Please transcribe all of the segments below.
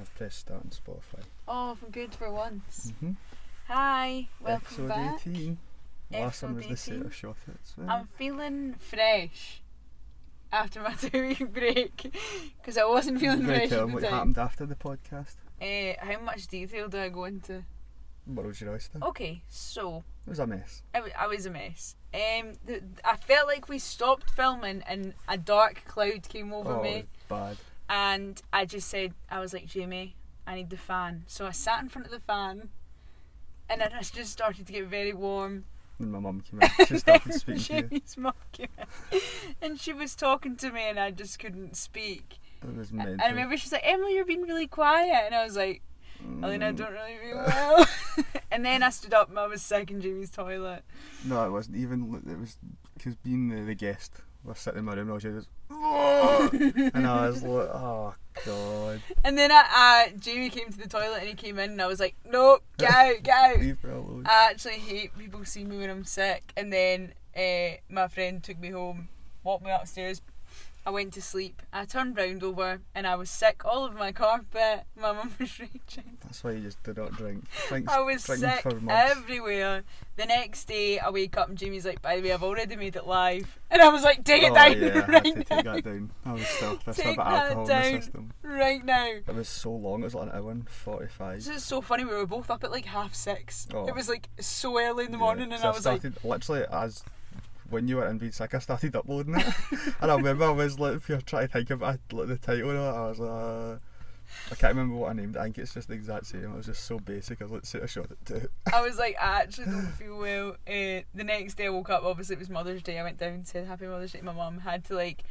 I've pressed start on Spotify. Oh, I'm good for once. Mm-hmm. Hi, welcome Episode back. 18. Last one was the Episode 18. Serotonin shot it. I'm feeling fresh after my 2-week break because I wasn't feeling fresh tell at them the what time. happened after the podcast. How much detail do I go into? World's your oyster. Okay, so It was a mess. I was a mess. I felt like we stopped filming and a dark cloud came over It me. was bad. And I just said, I was like, Jamie, I need the fan. So I sat in front of the fan and then I just started to get very warm. And my mum came in. She started speaking to you. Jamie's mum came in and she was talking to me and I just couldn't speak. It was And mental. I remember she's like, Emily, you're being really quiet. And I was like, Elena, I don't really feel well. And then I stood up and I was sick in Jamie's toilet. No, it wasn't even. It was because being the guest, we're sitting in my room and I was just, and I was like, oh god. And then Jamie came to the toilet and he came in and I was like, nope, get out, get out. Leave her alone. I actually hate people see me when I'm sick. And then my friend took me home, walked me upstairs. I went to sleep. I turned round over and I was sick all over my carpet. My mum was raging. That's why you just do not drink. I was sick everywhere. The next day I wake up and Jamie's like, by the way, I've already made it live. And I was like, take it down yeah, I right had to now. take that down. I was still, there's still a Take bit of alcohol that in the down system. right now. It was so long, it was like an hour and 45. This is so funny, we were both up at like 6:30. Oh. It was like so early in the morning and So I was like... literally as when you were in being sick, I started uploading it. And I remember I was like, if you're trying to think about like, the title of it, I was like, I can't remember what I named it. I think it's just the exact same. It was just so basic. I was like, sit a shot at two. I was like, I actually don't feel well. The next day I woke up, obviously it was Mother's Day. I went down and said Happy Mother's Day to my mum. Had to like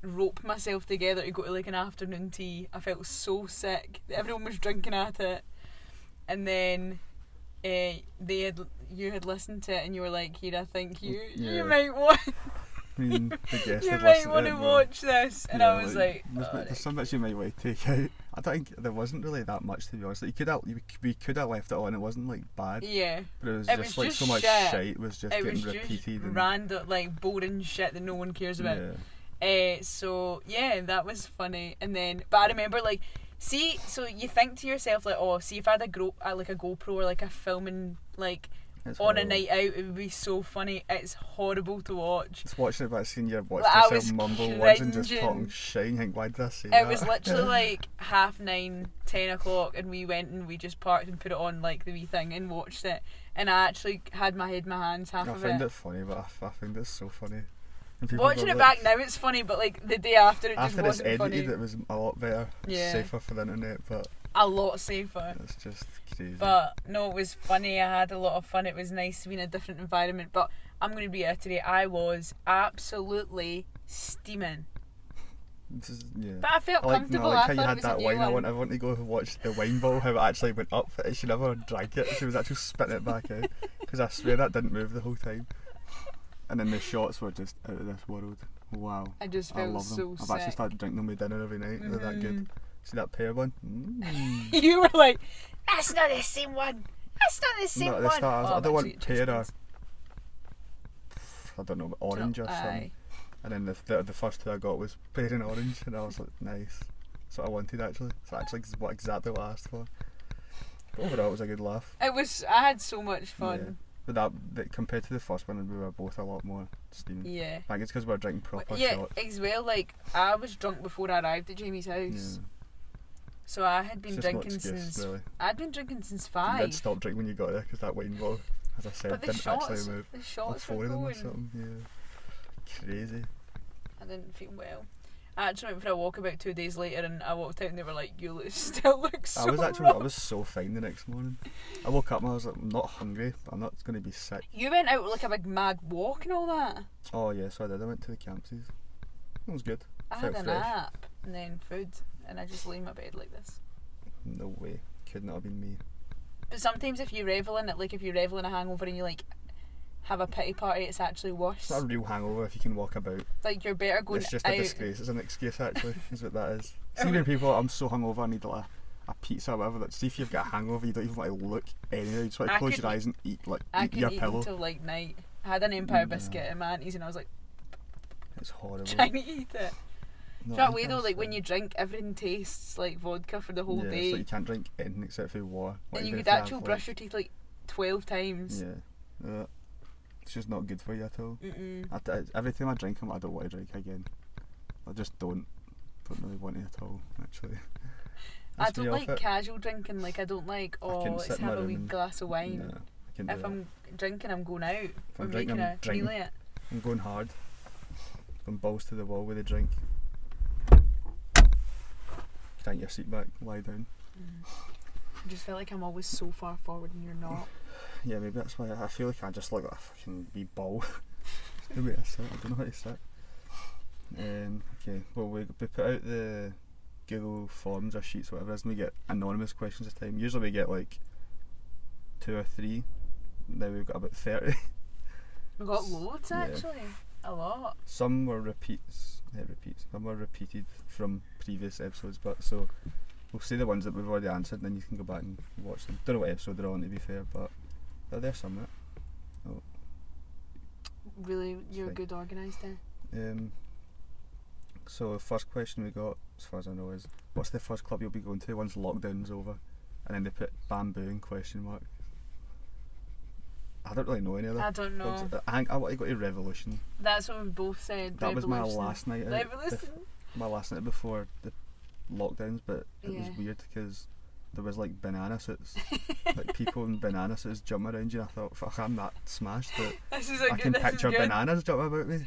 rope myself together to go to like an afternoon tea. I felt so sick. Everyone was drinking at it. And then you had listened to it and you were like, here, I think you might want... I mean, the guest you had might listened want to to it, watch this. And I was like, there's some bits you might want to take out. I don't think there wasn't really that much, to be honest. Like, we could have left it on. It wasn't like bad. Yeah. But it was It just was like just so much shit. shite was just It getting was repeated. just random, like boring shit that no one cares about. So yeah, that was funny. And then, but I remember like, see, so you think to yourself like, oh, see if I had a GoPro or like a filming like It's on horrible. a night out, it would be so funny. It's horrible to watch. Just watching it, but seeing you watch Like, I yourself was mumble words and just cringing. talking shit. You think, why did I say It that? was literally like 9:30, 10 o'clock, and we went and we just parked and put it on like the wee thing and watched it. And I actually had my head in my hands half I of find it. it funny, but I find it so funny. And people Watching go, it like, back now, it's funny, but like the day after, it just after it's wasn't edited, funny. it was a lot better, Yeah. safer for the internet, but A lot safer. it's just crazy. But no, it was funny. I had a lot of fun. It was nice to be in a different environment. But I'm going to reiterate, I was absolutely steaming. Yeah. But I felt comfortable. I like I how you thought had it was that a new wine. one. I want to go watch the wine bottle, how it actually went up. She never drank it. She was actually spitting it back out. Because I swear that didn't move the whole time. And then the shots were just out of this world. Wow. I just I felt love them. so I've actually sick. started drinking them with dinner every night. They're that good. See that pear one? You were like, that's not the same one. That's not the same No, one. I don't want actually, pear or I don't know, orange or something. Aye. And then the first two I got was pear and orange, and I was like, nice. That's what I wanted actually. It's actually exactly what I asked for. But overall, it was a good laugh. It was. I had so much fun. But that compared to the first one, we were both a lot more steaming. Yeah. I think it's because we were drinking proper Yeah, shots. as well. Like I was drunk before I arrived at Jamie's house, so I had been It's just no drinking excuse, since. really. I'd been drinking since You 5. did stop drinking when you got there because that wine bottle, as I said, But the didn't shots, actually move. the Like shots 4 were of them or going. something. Yeah. Crazy. I didn't feel well. I actually went for a walk about 2 days later, and I walked out and they were like, "You still look so I rough." was so fine the next morning. I woke up and I was like, I'm not hungry, but I'm not going to be sick. You went out like a big mad walk and all that. Oh yeah, so I did. I went to the campsies. It was good. I Felt had a fresh. nap and then food, and I just lay in my bed like this. No way. Could not have been me. But sometimes if you revel in it, like if you revel in a hangover and you like have a pity party, it's actually worse. It's not a real hangover if you can walk about. Like you're better going It's just out. a disgrace. It's an excuse actually, is what that is. See when people, I'm so hungover, I need like a pizza or whatever. Like, see if you've got a hangover, you don't even want to look anywhere. You just want to close your eyes and eat I eat your could eat pillow. until like night. I had an Empire biscuit at my auntie's and I was like It's horrible. trying to eat it. Do that way though, like when you drink, everything tastes like vodka for the whole yeah, day. it's like you can't drink anything except for water. Like, and you even could if actually have, brush your teeth like 12 times. Yeah. It's just not good for you at all. Mm-mm. Every time I drink them, I don't want to drink again. I just don't really want it at all, actually. I don't like casual drinking. Like I don't like, let's have a wee glass of wine. No, I can't do if that. I'm drinking, I'm going out. If We're I'm drinking, making I'm a drinking. meal of it. I'm going hard. I'm balls to the wall with a drink. Crank your seat back, lie down. I just feel like I'm always so far forward and you're not. Yeah, maybe that's why I feel like I just look like a fucking wee ball. The way I sit, I don't know how to sit. Okay, well we put out the Google Forms or sheets, whatever it is, and we get anonymous questions this time. Usually we get like 2 or 3. Now we've got about 30. We got loads actually. A lot. Some were repeats. Some were repeated from previous episodes, but so we'll say the ones that we've already answered, and then you can go back and watch them. Don't know what episode they're on, to be fair, but there's some of it. Oh. Really, you're good organised then. So the first question we got, as far as I know, is what's the first club you'll be going to once lockdown's over? And then they put bamboo in question mark. I don't really know any of them. I don't know. I think I want to go to Revolution. That's what we both said. That Revolution. was my last night out. Revolution. My last night before the lockdowns, but it was Yeah. weird because there was like banana suits, like people in banana suits jumping around you, and I thought, fuck, I'm that smashed that I can picture bananas jumping about me.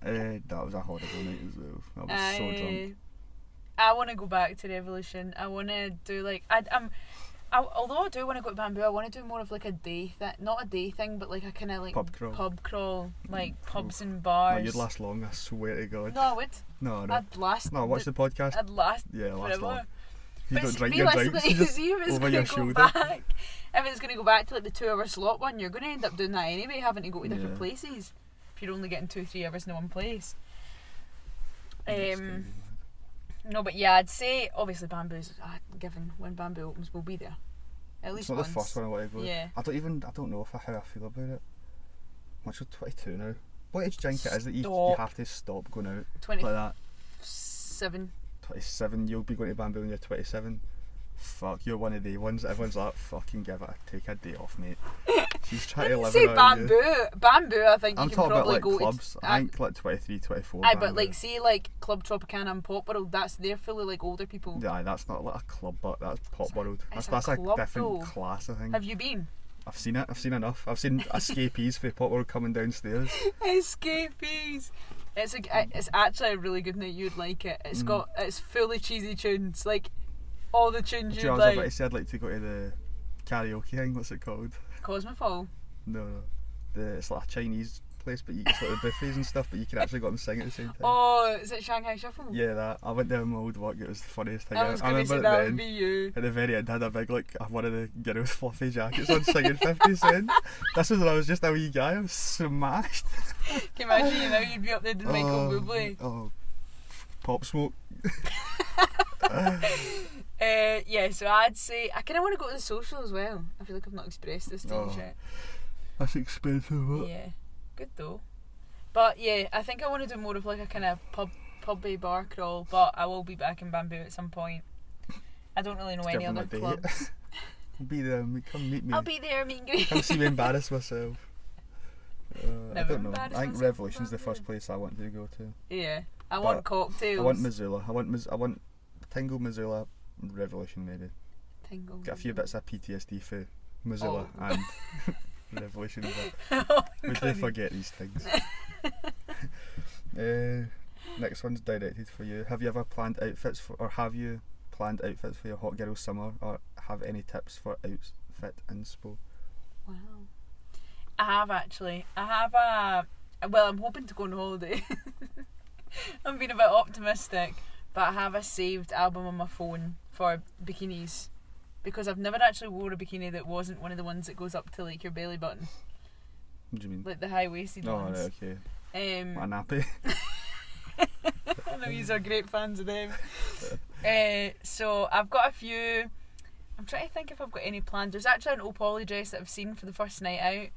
That was a horrible night as well. I was so drunk. I want to go back to Revolution. I want to do like although I do want to go to Bamboo, I want to do more of like a day not a day thing, but like a kind of like pub crawl, like pubs and bars. No, you'd last long, I swear to God. No, I would. No. I'd last. No, watch the podcast. I'd last. Yeah, last forever. long. You but don't drink your drinks, you just see if it's over going your to go shoulder. back. If it's going to go back to like the 2 hour slot one, you're going to end up doing that anyway, having to go to different places. If you're only getting 2-3 hours in one place. No, but yeah, I'd say obviously Bamboo's given when Bamboo opens, we'll be there. At least it's not once. the first one I want to go. Yeah. I don't know how I feel about it. I'm actually 22 now. What age drink it is that you have to stop going out 27. like that? 27. You'll be going to Bamboo when you're 27. Fuck, you're one of the ones that everyone's like, fucking take a day off, mate. She's trying to live say around Bamboo. you. Bamboo, I think I'm you can talking probably about like go clubs. to. I think like 23, 24. Aye, but like say like Club Tropicana and Pop World, they're fully like older people. Yeah, that's not like a club, but that's Pop World. It's That's a a club, different though. class, I think. Have you been? I've seen it. I've seen enough. I've seen escapees for Pop World coming downstairs. Escapees. It's actually a really good night. You'd like it. It's fully cheesy tunes, like all the tunes you'd I was like. about to say I'd like to go to the karaoke thing. What's it called? Cosmopole. No. It's like a Chinese place, but it's like the buffets and stuff, but you can actually go up and sing at the same time. Oh, is it Shanghai Shuffle? Yeah, that. I went there in my old work. It was the funniest thing. I was going to say that would be you. At the very end, I had a big one of the girls with fluffy jackets on singing 50 Cent. This was when I was just a wee guy. I was smashed. Can you imagine now you'd be up there doing Michael Bublé? Oh, Pop Smoke. Yeah, so I'd say I kind of want to go to the social as well. I feel like I've not expressed this to you yet. That's expensive. What? Yeah, good though. But yeah, I think I want to do more of like a kind of pubby bar crawl. But I will be back in Bamboo at some point. I don't really know any other clubs. I'll be there. Come meet me. I'll be there, meet me. Come see me embarrass myself. I don't know. I think Revolution's the Bamboo. first place I want to go to. Yeah, I want cocktails. I want Missoula. I want Tingle, Missoula, Revolution maybe. Tingle. Get a few bits of PTSD for Missoula and Revolution, but we do forget these things. Next one's directed for you. Have you ever planned outfits for your hot girl summer, or have any tips for outfit inspo? Wow. I have actually. I'm hoping to go on holiday. I'm being a bit optimistic, but I have a saved album on my phone for bikinis, because I've never actually wore a bikini that wasn't one of the ones that goes up to like your belly button. What do you mean? Like the high-waisted ones. Oh, right, okay. My nappy. I know you are great fans of them. So I've got a few. I'm trying to think if I've got any planned. There's actually an Opoli dress that I've seen for the first night out,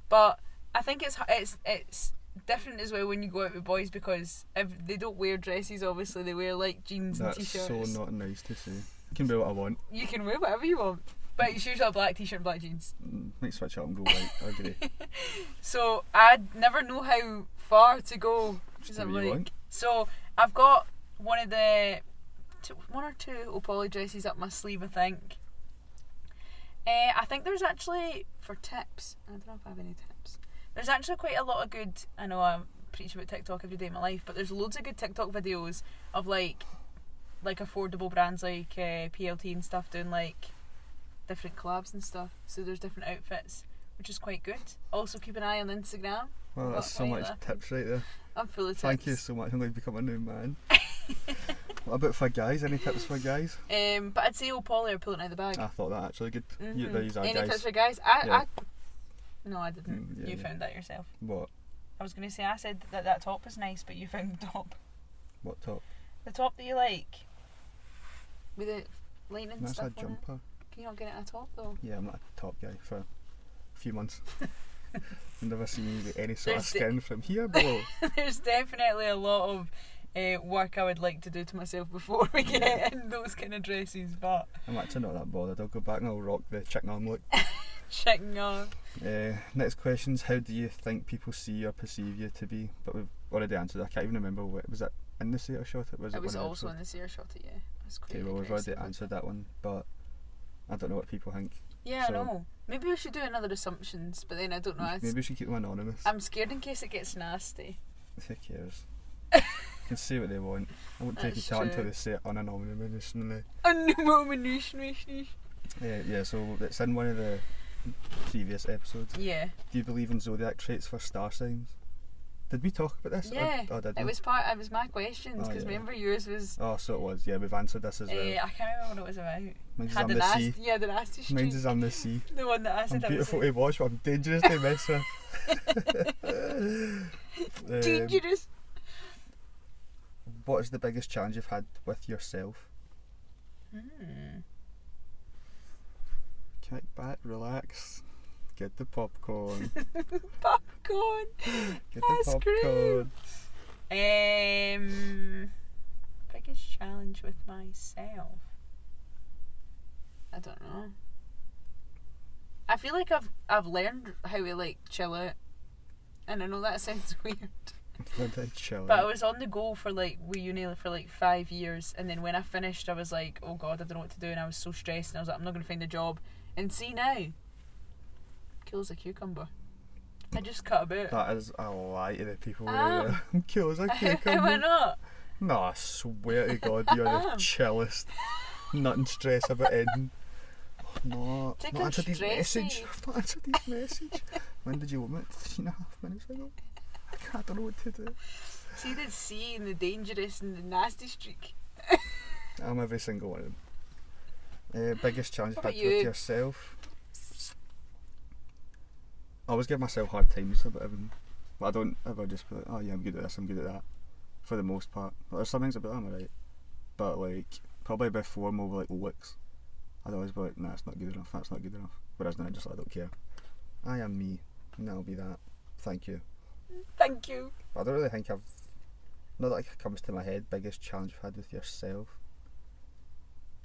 but I think it's different as well when you go out with boys, because if they don't wear dresses, obviously they wear like jeans and That's t-shirts. so not nice to say. You can wear what I want. You can wear whatever you want, but it's usually a black t-shirt and black jeans. Might switch up and go white. I agree. So I never know how far to go. Just do what you want. So I've got one or two poly dresses up my sleeve, I think. I think there's actually, for tips, I don't know if I have any tips. There's actually quite a lot of good, I know I preach about TikTok every day of my life, but there's loads of good TikTok videos of like affordable brands like PLT and stuff doing like different collabs and stuff. So there's different outfits, which is quite good. Also keep an eye on Instagram. Well, that's so much tips right there. I'm full of tips. Thank you so much. I'm going to become a new man. What about for guys? Any tips for guys? But I'd say poly or pulling out of the bag. I thought that actually good. Mm-hmm. These are Any guys. tips for guys? No, I didn't. Yeah, you found that yourself. What? I was going to say, I said that top was nice, but you found the top. What top? The top that you like. With the lightning That's stuff a on it. jumper. Can you not get it a top though? Yeah, I'm not a top guy for a few months. You've never seen me with any sort of There's skin from here below. There's definitely a lot of work I would like to do to myself before we get in those kind of dresses, but I'm actually not that bothered. I'll go back and I'll rock the chicken arm look. checking on. Next question's, how do you think people see or perceive you to be? But we've already answered. I can't even remember what was it in the Sater shot. It was also in the Sater shot. Yeah, it was quite okay. Well, we've already aggressive. answered that one, but I don't know what people think. Yeah, So- I know. Maybe we should do another assumptions, but then I don't know. Maybe we should keep them anonymous. I'm scared in case it gets nasty. Who cares? They can say what they want. I won't take That's it out until true. they say it unanonymously. Yeah, so it's in one of the previous episodes. Yeah, Do you believe in zodiac traits for star signs? Did we talk about this? yeah. Or did It we? was my questions, Oh, because yeah. remember yours was. Oh, so it was. Yeah, we've answered this as well. I can't remember what it was about. Mine's Had on the the nasty, sea. yeah, the nasty streak. Mine's is on the sea. The one that I I'm said. beautiful to watch, but I'm dangerous to mess with. Dangerous. What is the biggest challenge you've had with yourself? Kick back, relax, get the popcorn. Popcorn. Get That's the popcorn. Biggest challenge with myself. I don't know. I feel like I've learned how to like chill out, and I know that sounds weird. Chill But I out. was on the go for like with uni for like 5 years, and then when I finished I was like, oh god, I don't know what to do, and I was so stressed, and I was like, I'm not going to find a job. And see now, cool as a cucumber. I just cut about. That is a lie to the people. Am. I'm cool as a Am I cucumber. not? No, I swear to God, you're the chillest. Nothing stress about anything. Oh, no, I've Take not on answered his message. stressy. I've not answered his message. When did you want it? 3.5 minutes ago. I don't know what to do. See the C and the dangerous and the nasty streak. I'm every single one of them. Biggest challenge you've What had about with you? yourself? I always give myself hard times about everything. But I don't ever just be like, oh yeah, I'm good at this, I'm good at that. For the most part. But there's some things about I'm alright. But like, probably before more like looks. I'd always be like, nah, it's not good enough, that's not good enough. Whereas now I'm just like, I don't care. I am me, and that'll be that. Thank you. Thank you. But I don't really think I've, not that it comes to my head, biggest challenge you've had with yourself.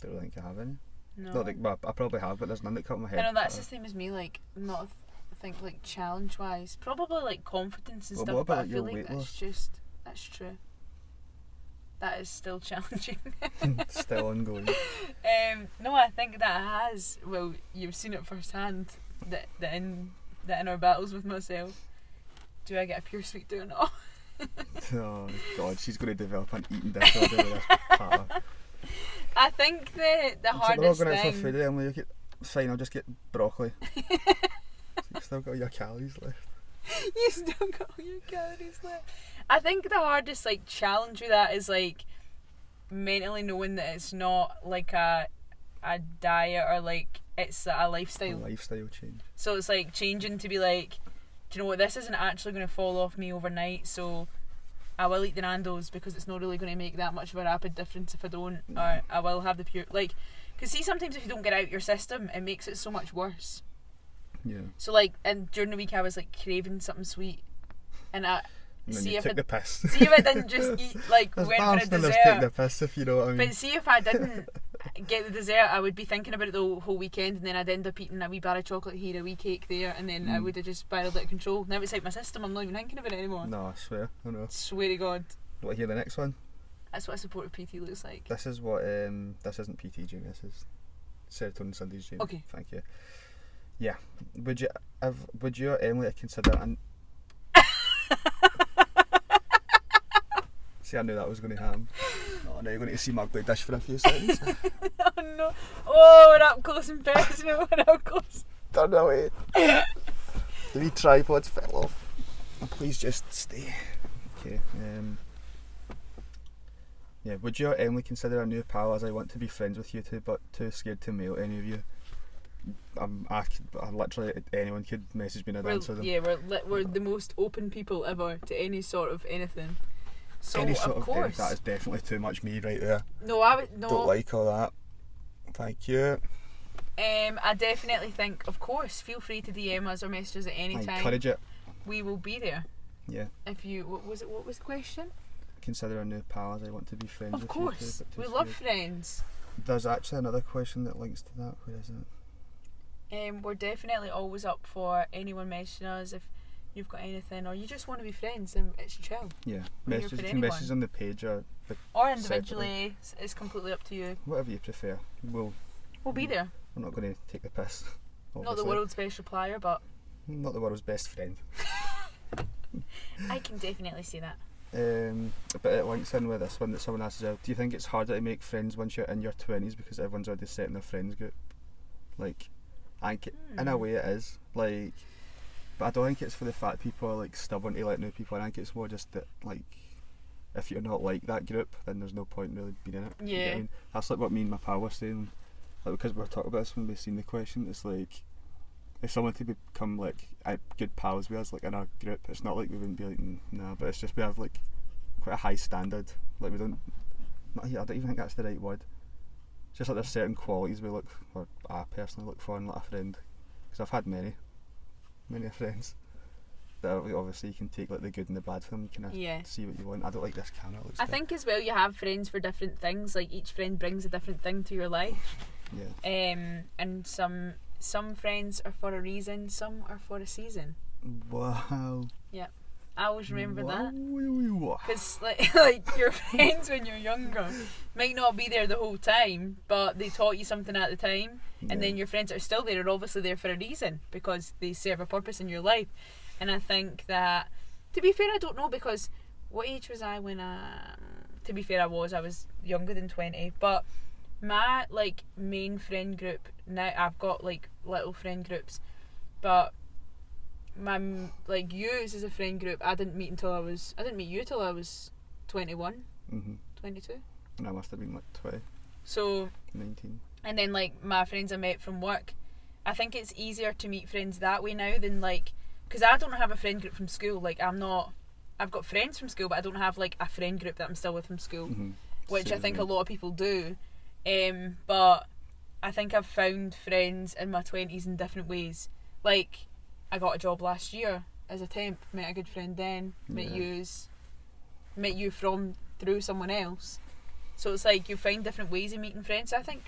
Don't really think I have any. No. Not like, well, I probably have, but there's none that come to my head. I know that's the same as me. Like, not think like challenge wise. Probably like confidence and Well, stuff. what But about I feel your like weight that's loss? that's true. That is still challenging. Still ongoing. No, I think that has. Well, you've seen it firsthand. The inner battles with myself. Do I get a pure sweet do or not? Oh God, she's going to develop an eating disorder with this patter. I think the So we're not hardest going out for thing. food, Emily. You get, fine, I'll just get broccoli. So you've still got your calories left. You still got all your calories left. I think the hardest like challenge with that is like mentally knowing that it's not like a diet or like it's a A lifestyle. lifestyle change. So it's like changing to be like, do you know what, this isn't actually going to fall off me overnight, so I will eat the Nando's because it's not really going to make that much of a rapid difference if I don't, or I will have the pure, like, because see sometimes if you don't get out your system it makes it so much worse. Yeah. So like, and during the week I was like craving something sweet, and And then See you if took it- the piss. See if I didn't just eat, like, There's went for a balance, then there's take the dessert. piss, if you know what I mean. But see if I didn't get the dessert, I would be thinking about it the whole weekend, and then I'd end up eating a wee bar of chocolate here, a wee cake there, and then I would have just spiralled out of control. Now it's out my system, I'm not even thinking about it anymore. No, I swear, I know. Swear to God. You want to hear the next one? That's what a supportive PT looks like. This is what, this isn't PT June, this is Serotonin Sundays June. Okay. Thank you. Yeah. Would you or Emily consider See, I knew that was going to happen. Oh, now you're going to see my ugly dish for a few seconds. Oh no. Oh, we're up close and personal. We're up close. Turn away. The wee tripods fell off. Oh, please just stay. Okay. Yeah, would you or Emily consider a new pal, as I want to be friends with you two, but too scared to mail any of you? I literally, anyone could message me and I'd answer them. Yeah, we're the most open people ever to any sort of anything. So Any sort of course. that is definitely too much me right there. No, I would no. Don't like all that. Thank you. I definitely think, of course, feel free to DM us or message us at any I time. encourage it. We will be there. Yeah. If you, what was the question? Consider a new pal, as I want to be friends Of with course, you two, but we too love scared. friends. There's actually another question that links to that. Where is it? We're definitely always up for anyone messaging us if you've got anything or you just want to be friends, then it's chill. Yeah. We're here Message, for you can anyone. message on the page or Or individually, it's completely up to you. whatever you prefer. We'll be there. We're not going to take the piss. Not the obviously. world's best replier, but Not the world's best friend. I can definitely see that. But it links in with this one that someone asks, do you think it's harder to make friends once you're in your 20s because everyone's already set in their friends group? Like, I think in a way it is. Like, but I don't think it's for the fact people are like stubborn to let new people in. I think it's more just that, like, if you're not like that group, then there's no point really being in it. You get what I Yeah. mean? That's like what me and my pal were saying. Like, because we were talking about this when we seen the question, it's like, if someone to become like good pals with us, like in our group, it's not like we wouldn't be like nah, but it's just we have like quite a high standard. Like we don't, I don't even think that's the right word. It's just like there's certain qualities we look, or I personally look for in like a friend, because I've had many friends that obviously you can take like the good and the bad from them. You can Yeah. see what you want. I don't like this camera. It looks I think as well you have friends for different things. Like each friend brings a different thing to your life. Yeah. And some friends are for a reason, some are for a season. Wow. I always remember that. Wow. Because like your friends when you're younger might not be there the whole time, but they taught you something at the time, and then your friends that are still there are obviously there for a reason because they serve a purpose in your life. And I think that, to be fair, I don't know, because what age was I when to be fair, I was younger than 20, but my like main friend group now, I've got like little friend groups, but my like yous as a friend group I didn't meet you till I was 21, 22. And I must have been like 20, So 19. and then like my friends I met from work, I think it's easier to meet friends that way now than like, because I don't have a friend group from school. Like I've got friends from school, but I don't have like a friend group that I'm still with from school, which I think a lot of people do. But I think I've found friends in my 20s in different ways. Like I got a job last year as a temp, met a good friend then, met you through someone else. So it's like you find different ways of meeting friends. I think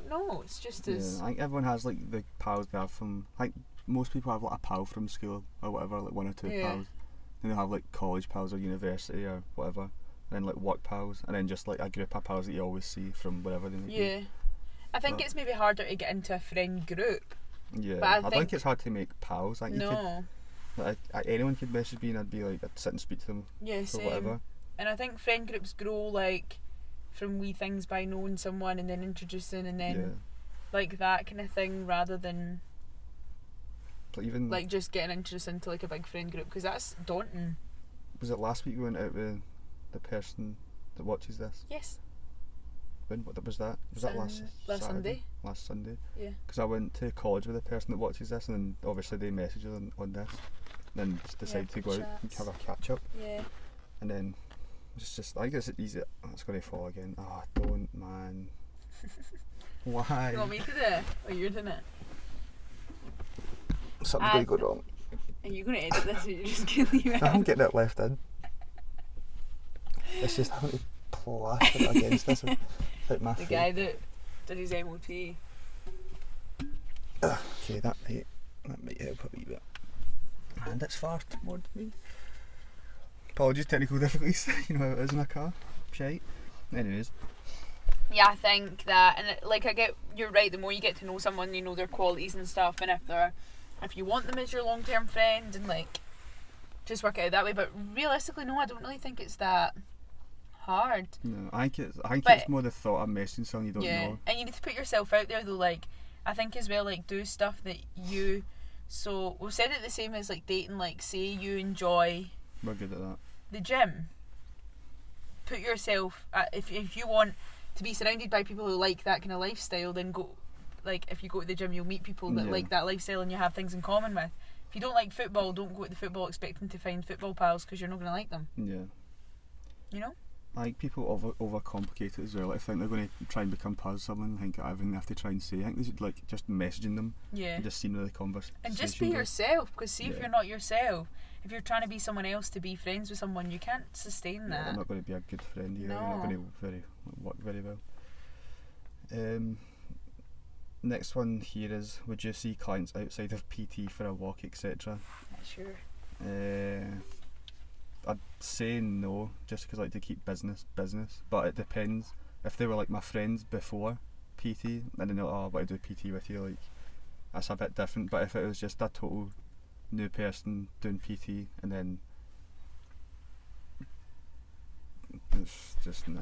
no, it's just as I think everyone has like the pals they have from, like most people have like a pal from school or whatever, like one or two pals. Then they'll have like college pals or university or whatever, and then like work pals, and then just like a group of pals that you always see from wherever they might be. I think it's maybe harder to get into a friend group. Yeah, but I don't think it's hard to make pals. Like no. Anyone could message me and I'd be like, I'd sit and speak to them Yeah, or same. whatever. And I think friend groups grow like from wee things by knowing someone and then introducing and then like that kind of thing, rather than But even like just getting introduced into like a big friend group, because that's daunting. was it last week we went out with the person that watches this? Yes. When what was that? Was that last last Saturday? Sunday? Last Sunday. Yeah. Because I went to college with the person that watches this, and then obviously they message us on this, and then just decide to go out and have a catch up. Yeah. And then it's just I think it's easy. Oh, it's going to fall again. Oh, don't, man. Why? You want me to do it? Or you're doing it? Something's going to go wrong. Are you going to edit this or you're just going to leave it? I'm getting it left in. It's just having to plaster it against this without my The face. guy that did his MOT. Okay, that might help a wee bit. And it's far toward me. Apologies, technical difficulties. You know how it is in a car. Shite. Anyways. Yeah, I think that, and like you're right. The more you get to know someone, you know their qualities and stuff, and if you want them as your long-term friend, and like just work it out that way. But realistically, no, I don't really think it's that hard. No, I think it's more the thought of messaging someone you don't know. And you need to put yourself out there though. Like I think as well, like do stuff that you. So we've said it the same as like dating. Like say you enjoy. We're good at that. The gym. Put yourself if you want to be surrounded by people who like that kind of lifestyle, then go. Like if you go to the gym, you'll meet people that like that lifestyle, and you have things in common with. If you don't like football, don't go to the football expecting to find football pals because you're not going to like them. Yeah. You know. I think people overcomplicate it as well. I think they're going to try and become pals someone. I think everything they have to try and say. I think they should like just messaging them. Yeah. And just seeing the conversation. And just be yourself, because see if you're not yourself, if you're trying to be someone else to be friends with someone, you can't sustain that. You're not going to be a good friend either. No. You're not going to work very well. Next one here is: would you see clients outside of PT for a walk, etc.? Sure. I'd say no, just because I like to keep business. But it depends. If they were like my friends before PT, and then they're like, oh, I want to do PT with you, like that's a bit different. But if it was just a total new person doing PT, and then it's just no.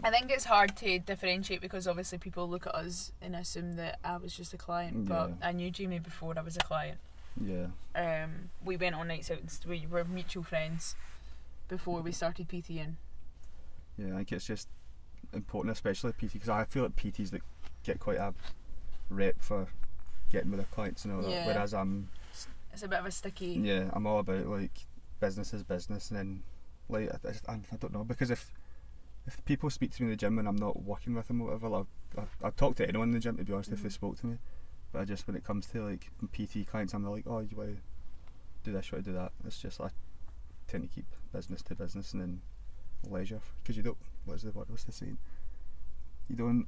I think it's hard to differentiate because obviously people look at us and assume that I was just a client, but I knew Jamie before I was a client. Yeah. We went on nights out and we were mutual friends before we started PTing. Yeah, I think it's just important, especially PT, because I feel like PTs that get quite a rep for getting with their clients and all that, whereas it's a bit of a sticky. Yeah, I'm all about like business is business, and then like I don't know, because if people speak to me in the gym and I'm not working with them or whatever, I'll talk to anyone in the gym, to be honest, if they spoke to me. But I just, when it comes to like PT clients, I'm like, oh, you want to do this, you want to do that. It's just I tend to keep business to business and then leisure, because you don't, what's the saying? You don't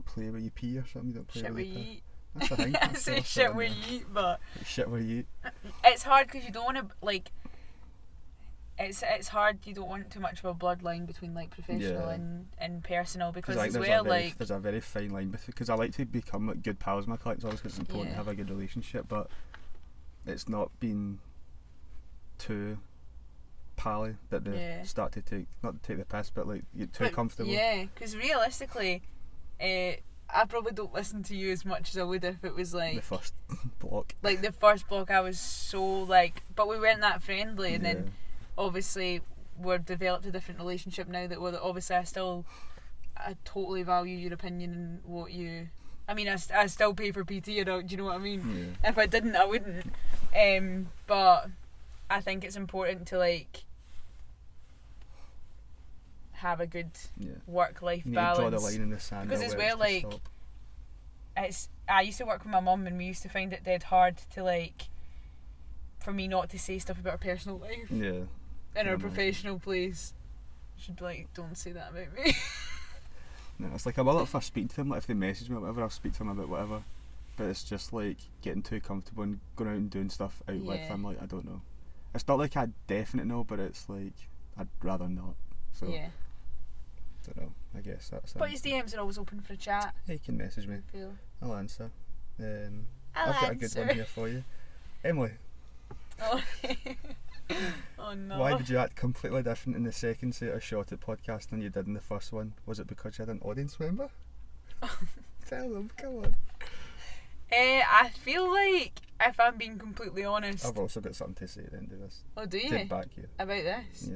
play where you pee or something. You don't play shit where you pee. eat. That's the thing. I say shit where you eat, but shit where you eat. It's hard because you don't want to like. It's hard. You don't want too much of a bloodline between like professional and personal, because as well there's a very fine line, because I like to become like good pals with my clients, obviously, because it's important to have a good relationship, but it's not been too pally that they start to take, not to take the piss, but like get too comfortable. Yeah, because realistically, I probably don't listen to you as much as I would if it was like the first block. Like the first block, I was so like, but we weren't that friendly, and then obviously we've developed a different relationship now that obviously I totally value your opinion and what you. I mean, I still pay for PT, do you know what I mean? Yeah. If I didn't, I wouldn't. But I think it's important to like have a good work-life balance. Draw the line in the sand, because as well, like I used to work with my mum, and we used to find it dead hard to like for me not to say stuff about our personal life. Yeah. In our professional place. She'd be like, don't say that about me. No, it's like I will if I speak to them, like if they message me or whatever, I'll speak to them about whatever. But it's just like getting too comfortable and going out and doing stuff out with them, like I don't know. It's not like I definitely know, but it's like I'd rather not. So I don't know, I guess that's But his DMs are always open for a chat. Yeah, you can message me. Cool. I'll answer. I've got a good one here for you. Emily. Oh no. Why did you act completely different in the second set of Shot at podcast than you did in the first one? Was it because you had an audience member? Tell them, come on. I feel like, if I'm being completely honest, I've also got something to say at the end of this. Oh, do you? Take back here. About this?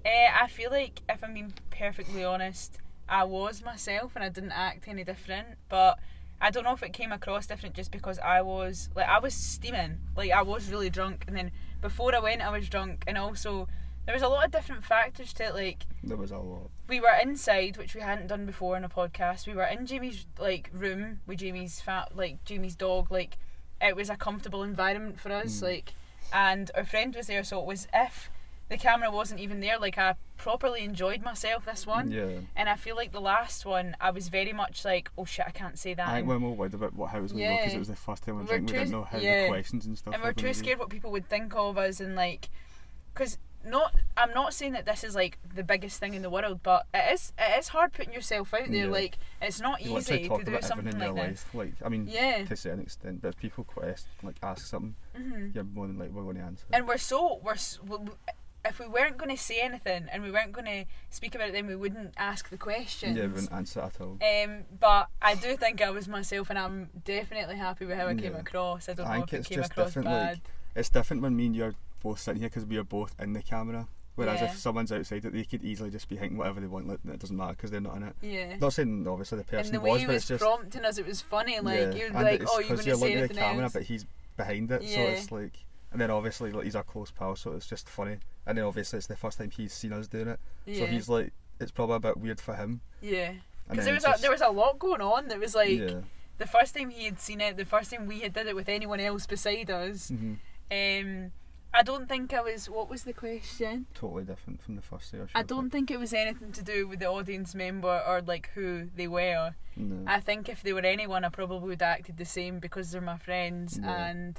Yeah. I feel like, if I'm being perfectly honest, I was myself and I didn't act any different, but I don't know if it came across different just because I was steaming, like I was really drunk, and then before I went I was drunk, and also there was a lot of different factors to it. Like there was a lot. We were inside, which we hadn't done before in a podcast. We were in Jamie's like room with Jamie's Jamie's dog. Like it was a comfortable environment for us. Like, and our friend was there, so it was if the camera wasn't even there. Like, I properly enjoyed myself this one. Yeah. And I feel like the last one, I was very much like, oh shit, I can't say that. I think we're more worried about how it was going to go because it was the first time we didn't know how the questions and stuff. And we're too scared what people would think of us, and like, because I'm not saying that this is like the biggest thing in the world, but it is hard putting yourself out there. Like, it's not easy to do something like this. Like, I mean, to a certain extent, but if people ask something, you're more than likely going to answer. And if we weren't going to say anything and we weren't going to speak about it, then we wouldn't ask the questions. Yeah, we wouldn't answer at all. But I do think I was myself, and I'm definitely happy with how I came across. I don't know if it came across bad. Like, it's different when me and you're both sitting here because we are both in the camera. Whereas if someone's outside it, they could easily just be thinking whatever they want. Like, it doesn't matter because they're not in it. Yeah. Not saying obviously the person and the way he but was it's just prompting us, it was funny. Like, you'd be like, oh, you're going to say anything else. Because you're looking at the camera, but he's behind it, so it's like. And then obviously, like, he's our close pal, so it's just funny. And then obviously it's the first time he's seen us doing it, so he's like, it's probably a bit weird for him. Yeah. Because there was a lot going on. That was like the first time he had seen it, the first time we had did it with anyone else beside us. I don't think I was. What was the question? Totally different from the first year. I don't think it was anything to do with the audience member or like who they were. No. I think if they were anyone, I probably would have acted the same because they're my friends, and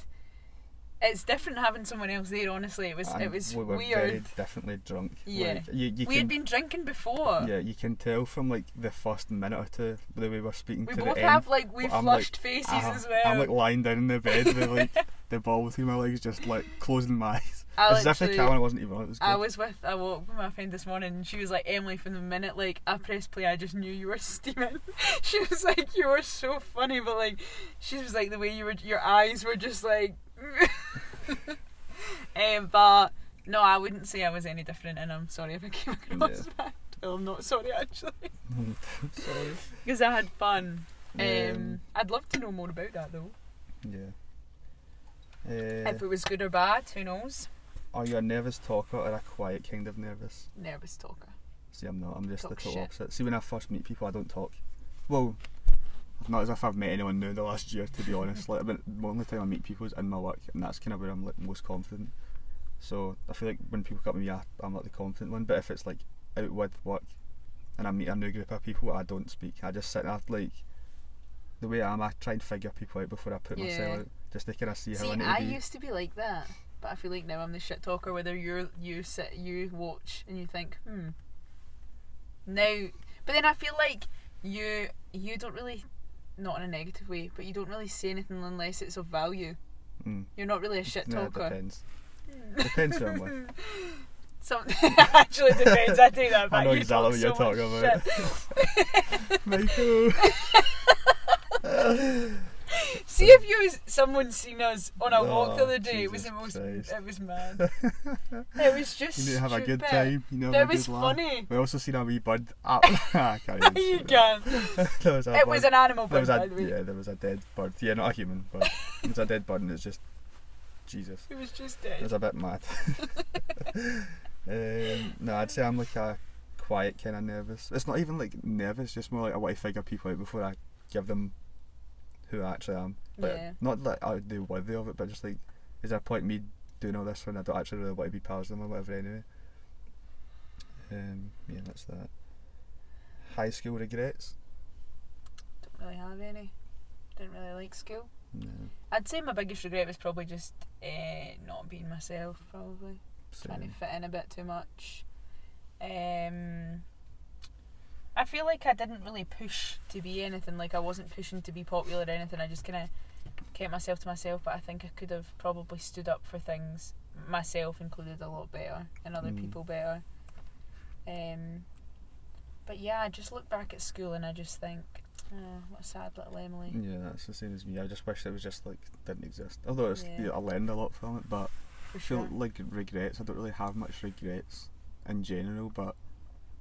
it's different having someone else there. Honestly, it was we were weird. Very definitely drunk. Yeah, like, we had been drinking before. Yeah, you can tell from like the first minute or two the way we're speaking. We to both the have end. like flushed faces as well. I'm like lying down in the bed with like the ball between my legs, just like closing my eyes. As if the camera wasn't even on. It was good. I walked with my friend this morning, and she was like, Emily, from the minute like I pressed play, I just knew you were steaming. She was like, you were so funny, but like she was like, the way your eyes were just like. But no, I wouldn't say I was any different, and I'm sorry if I came across bad. Well, I'm not sorry actually. Sorry. Because I had fun. I'd love to know more about that though. Yeah. If it was good or bad, who knows? Are you a nervous talker or a quiet kind of nervous? Nervous talker. See, I'm not. I'm just the total shit. opposite. See, when I first meet people, I don't talk. Well, not as if I've met anyone new in the last year, to be honest. Like, the only time I meet people is in my work, and that's kind of where I'm like most confident. So I feel like when people come to me, I'm like the confident one. But if it's like out with work and I meet a new group of people, I don't speak. I just sit there, like the way I am. I try and figure people out before I put myself out, just to kind of see how I need to be. I used to be like that, but I feel like now I'm the shit talker. Whether you watch and you think, now, but then I feel like you don't really, not in a negative way, but you don't really say anything unless it's of value. You're not really a shit talker. No, it depends. Depends who I'm with. Actually depends. I take that back. I know exactly what you're talking about. Michael. See if someone seen us on a walk the other day. It was the most. Christ. It was mad. It was just. You need to have stupid. a good time. You know, that was funny. We also seen a wee bird. I can't You can. It was an animal bird. By the way. Yeah, there was a dead bird. Yeah, not a human, but it was a dead bird, and it's just Jesus. It was just dead. It was a bit mad. No, I'd say I'm like a quiet kind of nervous. It's not even like nervous, just more like I want to figure people out before I give them who I actually am. Like, not like I would do worthy of it, but just like, is there a point in me doing all this when I don't actually really want to be pals with them or whatever anyway? Yeah, that's that. High school regrets? Don't really have any. Didn't really like school. No. I'd say my biggest regret was probably just not being myself, probably. Same. Trying to fit in a bit too much. I feel like I didn't really push to be anything. Like, I wasn't pushing to be popular or anything. I just kind of kept myself to myself, but I think I could have probably stood up for things, myself included, a lot better and other people better. But yeah, I just look back at school and I just think, oh, what a sad little Emily. Yeah, that's the same as me. I just wish it was just like didn't exist. Although I learned a lot from it, but I feel like regrets. I don't really have much regrets in general, but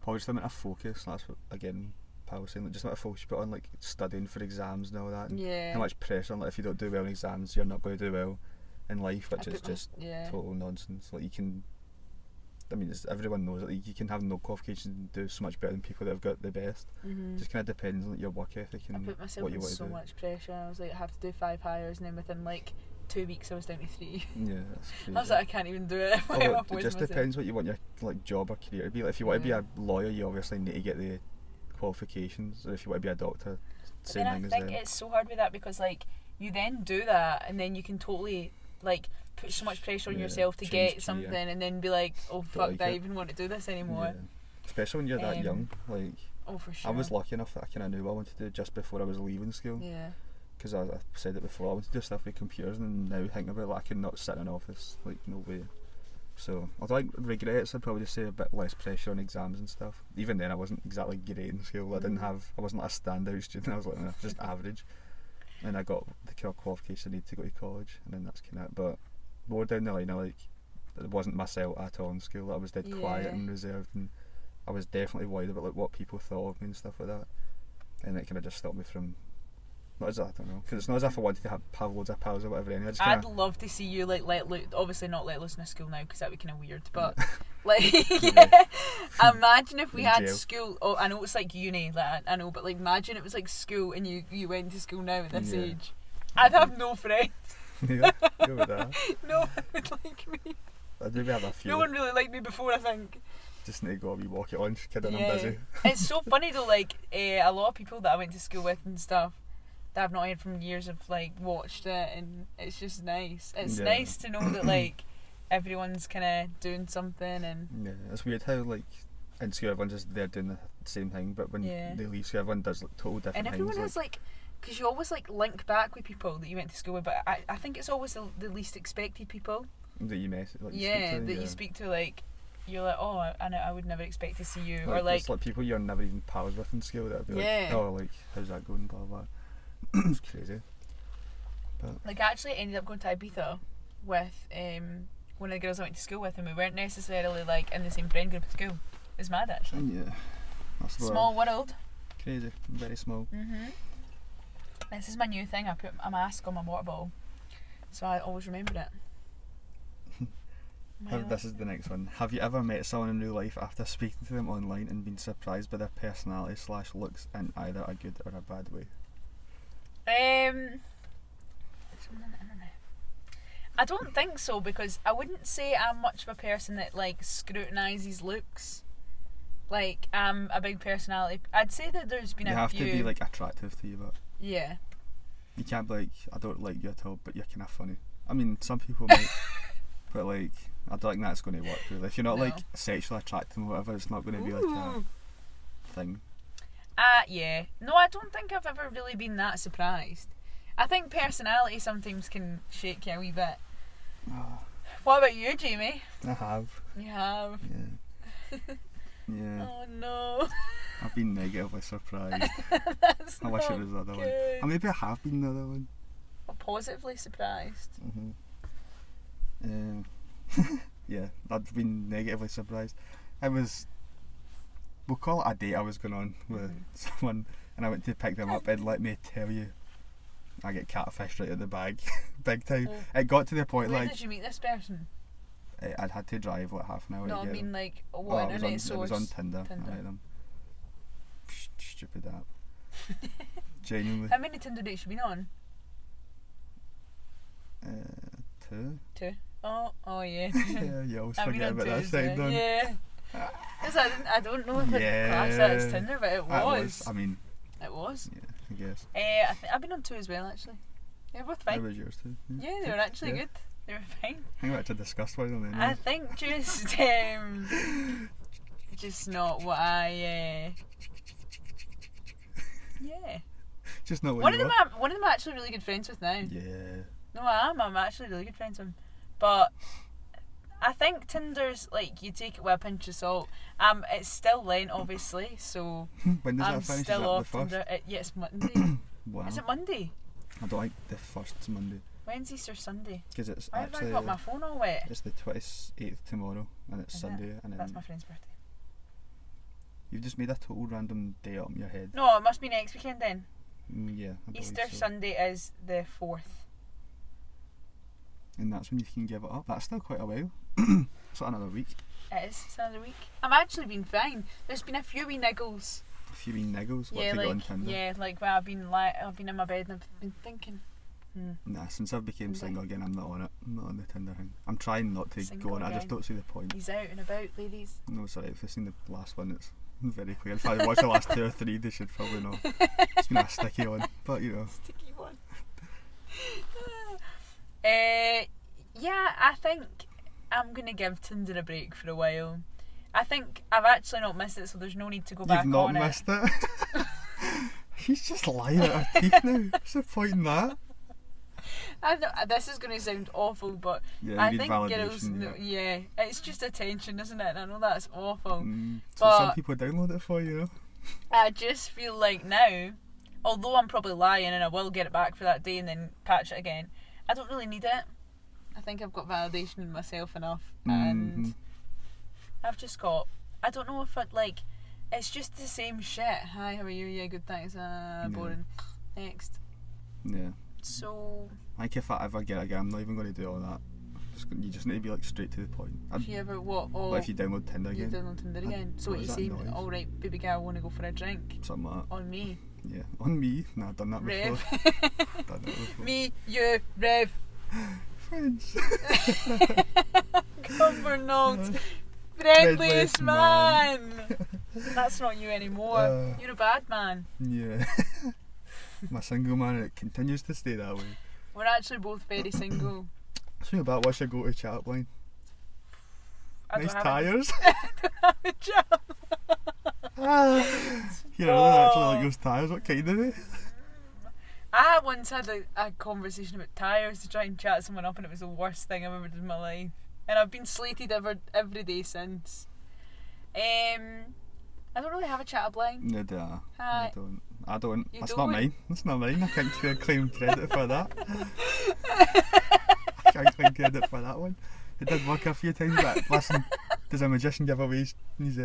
probably just a bit of focus. That's what, again, Pal was saying, like, just a bit of focus you put on, like studying for exams and all that. And how much pressure, like if you don't do well in exams, you're not going to do well in life, which is just total nonsense. Like, you can, I mean, everyone knows that, like, you can have no qualifications and do so much better than people that have got the best. Just kind of depends on, like, your work ethic and I put myself what you in want so to do. much pressure. I was like, I have to do 5 hires, and then within like 2 weeks I was down to 3. Yeah, that's crazy. I was like, I can't even do it. It just depends what you want your like job or career to be. Like, if you want to be a lawyer, you obviously need to get the qualifications. Or if you want to be a doctor, same thing as them. I think it's so hard with that because like you then do that and then you can totally like put so much pressure on yourself to get something and then be like, oh fuck, do I even want to do this anymore? Yeah. Especially when you're that young. Like, oh, for sure. I was lucky enough that I kind of knew what I wanted to do just before I was leaving school. Yeah. Because I said it before, I wanted to do stuff with computers, and now thinking about it, like, I could not sit in an office, like, no way. So, although I regret it, so I'd probably just say a bit less pressure on exams and stuff. Even then, I wasn't exactly great in school. I wasn't like a standout student, I was like just average. And I got the kind of qualification I need to go to college, and then that's kind of, but more down the line, it wasn't myself at all in school. I was dead quiet and reserved, and I was definitely worried about like what people thought of me and stuff like that. And it kind of just stopped me from, not as I don't know, because it's not as if I wanted to have loads of pals or whatever. Anyway, I'd love to see you like obviously not let loose in a school now because that would be kind of weird. But like, imagine if we had school. Oh, I know it's like uni, like I know, but like imagine it was like school and you went to school now at this age. I'd have no friends. Yeah, go with that. No one would like me. I'd maybe have a few. No one really liked me before, I think. Just need to go a wee walk at lunch, kid, and I'm busy. It's so funny though, like a lot of people that I went to school with and stuff that I've not heard from years have like watched it, and it's just nice. It's nice to know that like everyone's kind of doing something, and it's weird how like in school everyone's just there doing the same thing, but when they leave school everyone does like total different things. And everyone has like, because you always like link back with people that you went to school with, but I think it's always the least expected people that you mess like you speak to, like you're like, oh, I would never expect to see you, like, or like it's like people you're never even pals with in school that would be like, oh, like how's that going, blah blah. It's crazy. But like I actually ended up going to Ibiza with one of the girls I went to school with, and we weren't necessarily like in the same friend group at school. It's mad actually. Yeah, that's small world. Crazy, very small. This is my new thing. I put a mask on my water bottle, so I always remember it. This is the next one. Have you ever met someone in real life after speaking to them online and been surprised by their personality / looks in either a good or a bad way? I don't think so, because I wouldn't say I'm much of a person that like scrutinises looks. Like I'm a big personality. I'd say that there's been a few. You have to be like attractive to you, but yeah. You can't be like, I don't like you at all, but you're kind of funny. I mean, some people might, but like I don't think that's going to work really. If you're not like sexually attractive or whatever, it's not going to be like a thing. Yeah. No, I don't think I've ever really been that surprised. I think personality sometimes can shake you a wee bit. What about you, Jamie? I have. You have? Yeah. Yeah. Oh no. I've been negatively surprised. That's I wish it was the other one. Or maybe I have been the other one. Or positively surprised. Yeah, I've been negatively surprised. We'll call it a date I was going on with someone, and I went to pick them up, and let me tell you, I get catfished right at the bag, big time. It got to the point Where did you meet this person? I'd had to drive like half an hour. No, to I get mean them. like what internet source? It was on Tinder. I met them. Stupid app. Genuinely. How many Tinder dates have you been on? 2. 2? Oh yeah. You always forget about that side, don't you? Yeah. I don't know if it classed that as Tinder, but it was. I mean, it was. Yeah, I guess. I've been on 2 as well, actually. They're both fine. How was yours too? Yeah, they were actually good. They were fine. I think we actually discussed one of them. I think just not what I. Yeah. Just not what one you of them. One of them I'm actually really good friends with now. Yeah. No, I am. I'm actually really good friends with him, but I think Tinder's like you take it with a pinch of salt. It's still Lent, obviously, so when does that finish? Still off the first? Tinder. Yeah, it's Monday. Wow. Is it Monday? I don't like the first Monday. When's Easter Sunday? Because it's Why actually. have I got my phone all wet? It's the 28th tomorrow, and it's Sunday, and then that's my friend's birthday. You've just made a total random day up in your head. No, it must be next weekend then. Yeah. Easter Sunday is the 4th. And that's when you can give it up. That's still quite a while. It's like another week. It is. It's another week. I've actually been fine. There's been a few wee niggles. A few wee niggles? What Yeah, to like go on Tinder? yeah, like where I've been in my bed and I've been thinking, Nah, since I've became Tinder. single again, I'm not on it. I'm not on the Tinder thing. I'm trying not to Single go on it. I just again. don't see the point. He's out and about, ladies. No, sorry, if you've seen the last one, it's very clear. If I watched the last 2 or 3, they should probably know. It's been a sticky one, but you know. Sticky one. Yeah, I think I'm going to give Tinder a break for a while. I think I've actually not missed it, so there's no need to go back You've not on missed it. She's just lying at her teeth now. What's the point in that? I know, this is going to sound awful, but Yeah, you I need think validation, girls know, yeah, it's just attention, isn't it? And I know that's awful. So But- some people download it for you, know. I just feel like now, although I'm probably lying and I will get it back for that day and then patch it again, I don't really need it. I think I've got validation in myself enough, and I've just got, I don't know if I'd like, it's just the same shit. Hi, how are you? Yeah, good, thanks. Boring. Next. Yeah. So, I think if I ever get it again, I'm not even going to do all that. You just need to be like straight to the point. if you ever, what? Oh, Like if you download Tinder you again, download Tinder again. So what what you is say? that noise? Alright, baby girl, I want to go for a drink. something like On me. that. Yeah. On me? Nah, I've done that before. Rev. Done that before. Me, you, Rev. Friends. Come or not. Friendliest Friendliest man. man. That's not you anymore. Uh. You're a bad man. Yeah. I'm a single man and it continues to stay that way. We're actually both very single. Speaking about what's your go-to chat line? I Nice don't have a- tyres. I don't have a job. You know, I actually like those tyres. What kind are they? I once had a conversation about tyres to try and chat someone up, and it was the worst thing I've ever done in my life. And I've been slated every day since. I don't really have a chat line. No, duh. Hi. I don't. You That's don't? not mine. That's not mine. I can't claim credit for that. I can't claim credit for that one. It did work a few times, but listen, does a magician give away his what's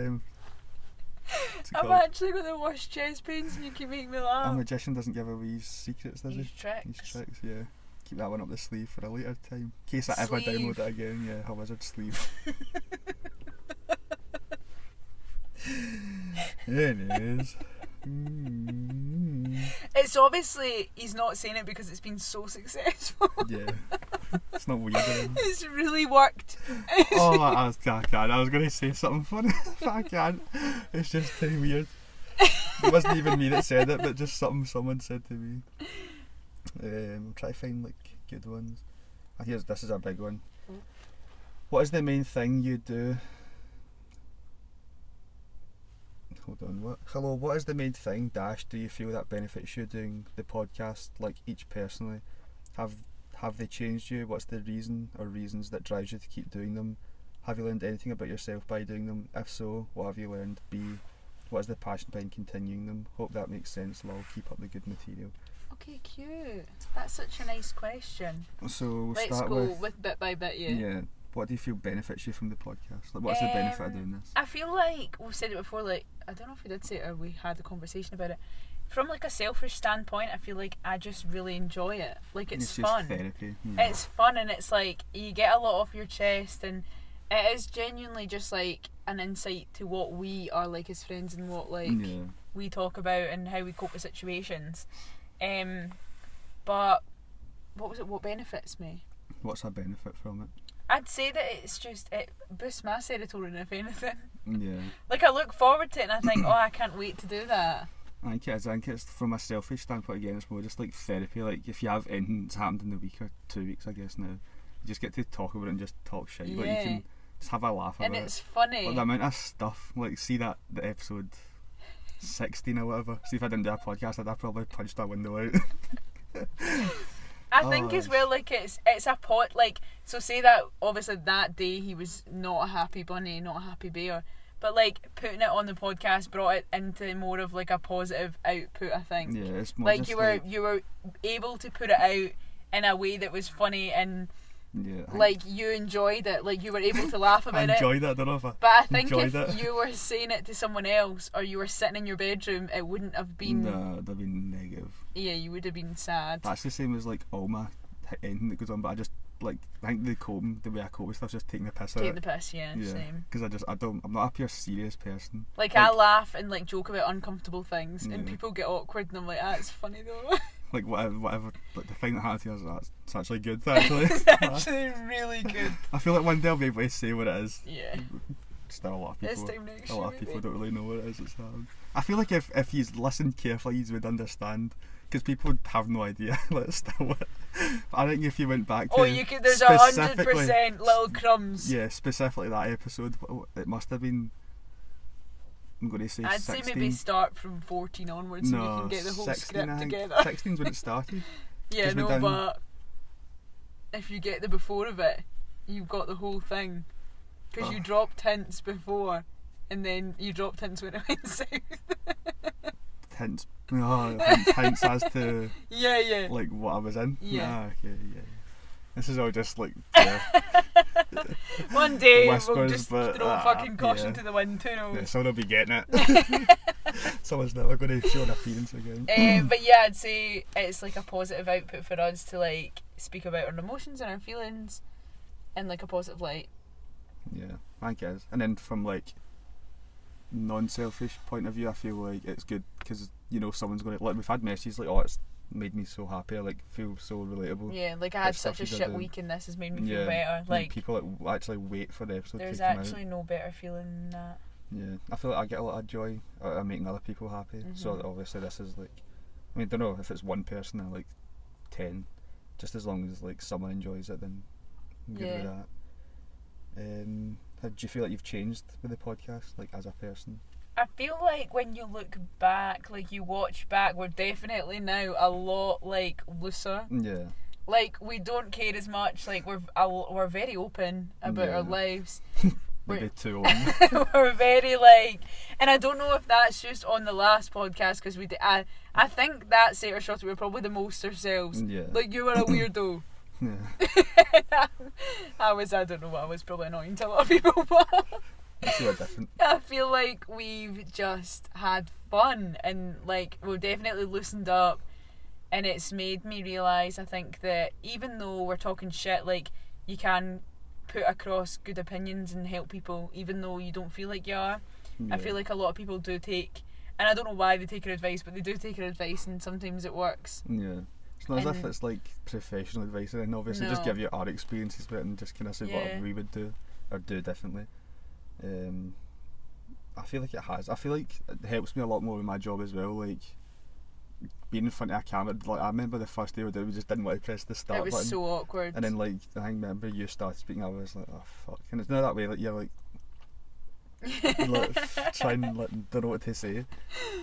it I've called? actually got the worst chest pains, and you can make me A laugh. magician doesn't give away his secrets, does he? These tricks. His tricks, yeah. Keep that one up the sleeve for a later time. In case I ever Sleeve. download it again, yeah, a wizard sleeve. Anyways. It's obviously he's not saying it because it's been so successful. Yeah. It's not weird. Then. It's really worked. Oh, I can't. I was going to say something funny, but I can't. It's just too weird. It wasn't even me that said it, but just something someone said to me. Try to find like good ones. This is a big one. What is the main thing you do? Hold on. What is the main thing? Do you feel that benefits you doing the podcast? Like each personally, have they changed you? What's the reason or reasons that drives you to keep doing them? Have you learned anything about yourself by doing them? If so, what have you learned? B, what is the passion behind continuing them? Hope that makes sense. Lol, keep up the good material. Okay, cute. That's such a nice question. So we'll Let's start go with bit by bit, yeah. yeah. What do you feel benefits you from the podcast? Like, what's the benefit of doing this? I feel like we've said it before. Like, I don't know if we did say it or we had a conversation about it. From like a selfish standpoint, I feel like I just really enjoy it. Like it's just fun. therapy. Yeah. It's fun, and it's like you get a lot off your chest, and it is genuinely just like an insight to what we are like as friends and what like yeah. we talk about and how we cope with situations. But what benefits me? What's a benefit from it? I'd say that it's just, it boosts my serotonin, if anything. Yeah. Like, I look forward to it and I think, oh, I can't wait to do that. I think it's from a selfish standpoint again, it's more just like therapy. Like if you have anything that's happened in the week or 2 weeks, I guess now, you just get to talk about it and just talk shit. Like you Yeah. can just have a laugh about And it. it's funny. Like the amount of stuff, like see that the episode 16 or whatever. See if I didn't do a podcast, I'd probably punched that window out. I think as well, like it's a pot, like, so say that obviously that day he was not a happy bunny, not a happy bear, but like putting it on the podcast brought it into more of like a positive output, I think. Yeah, it's more Like just you were able to put it out in a way that was funny and yeah, like you enjoyed it, like you were able to laugh I about it. enjoyed it. I don't know if I But I think enjoyed if it. you were saying it to someone else or you were sitting in your bedroom, it wouldn't have been. No, that'd be negative. Yeah, you would have been sad. That's the same as like all my anything that goes on, but I just like I think the way I cope with stuff's just taking the piss out Taking of the it. piss, yeah, same. Because I'm not a pure serious person. Like I laugh and like joke about uncomfortable things, Yeah. and people get awkward, and I'm like, that's funny though. like whatever, like the thing that happened to us, it's actually good. Actually, It's actually really good. I feel like one day I'll be able to say what it is. Yeah. Still, a lot of This people, time next a lot of year, people maybe. don't really know what it is that's happened. I feel like if you listened carefully, you would understand. Because people have no idea. Like, still, but I think if you went back to You could. There's specifically- 100% little crumbs. Yeah, specifically that episode, it must have been. I'm going to say I'd 16. say maybe start from 14 onwards, and you No, can get the whole 16, I script think. together. 16's when it started. Yeah, 'cause we no, done- but if you get the before of it, you've got the whole thing. Because you dropped hints before, and then you dropped hints when it went south. Hints. Hints as to Yeah. like what I was in. Yeah. Okay. Yeah. This is all just like One day we'll whispers, just but, throw fucking caution yeah. to the wind. Who knows? Yeah, someone will be getting it. Someone's never going to show an appearance again. But yeah, I'd say it's like a positive output for us to like speak about our emotions and our feelings in like a positive light. Yeah, I think it is. And then from like non-selfish point of view, I feel like it's good because someone's going to like we've had messages like, oh, it's made me so happy. I like feel so relatable. Yeah, like I had It's stuff such a you shit gotta- week and this has made me feel Yeah, better. and Like people that actually wait for the episode there's to come actually no better feeling than that. out. Yeah, I feel like I get a lot of joy out of making other people happy. So Mhm. obviously this is like, I mean, don't know if it's one person or like 10, just as long as like someone enjoys it, then I'm good with Yeah. that. Do you feel like you've changed with the podcast, like as a person? I feel like when you look back, like you watch back, we're definitely now a lot like looser. Yeah. Like we don't care as much. Like we're very open about our Yeah. lives. Maybe too old. We're very like, and I don't know if that's just on the last podcast because we did. I think that Sator Shot we were probably the most ourselves. Yeah. Like you were a weirdo. Yeah. I don't know what I was probably annoying to a lot of people, but You were different. I feel like we've just had fun and like we've definitely loosened up, and it's made me realise I think that even though we're talking shit, like you can put across good opinions and help people even though you don't feel like you are. Yeah. I feel like a lot of people do take, and I don't know why they take our advice, but they do take our advice and sometimes it works. Yeah. It's not as if And- it's like professional advice, and then obviously just No. give you our experiences with it and just kind of say Yeah. what we would do or do differently. I feel like it has. I feel like it helps me a lot more with my job as well. Like being in front of a camera. Like I remember the first day we did, we just didn't want to press the start It was button. so awkward. And then like I remember you started speaking, I was like, oh fuck. And it's not that way. Like you're like, trying like don't know what to say,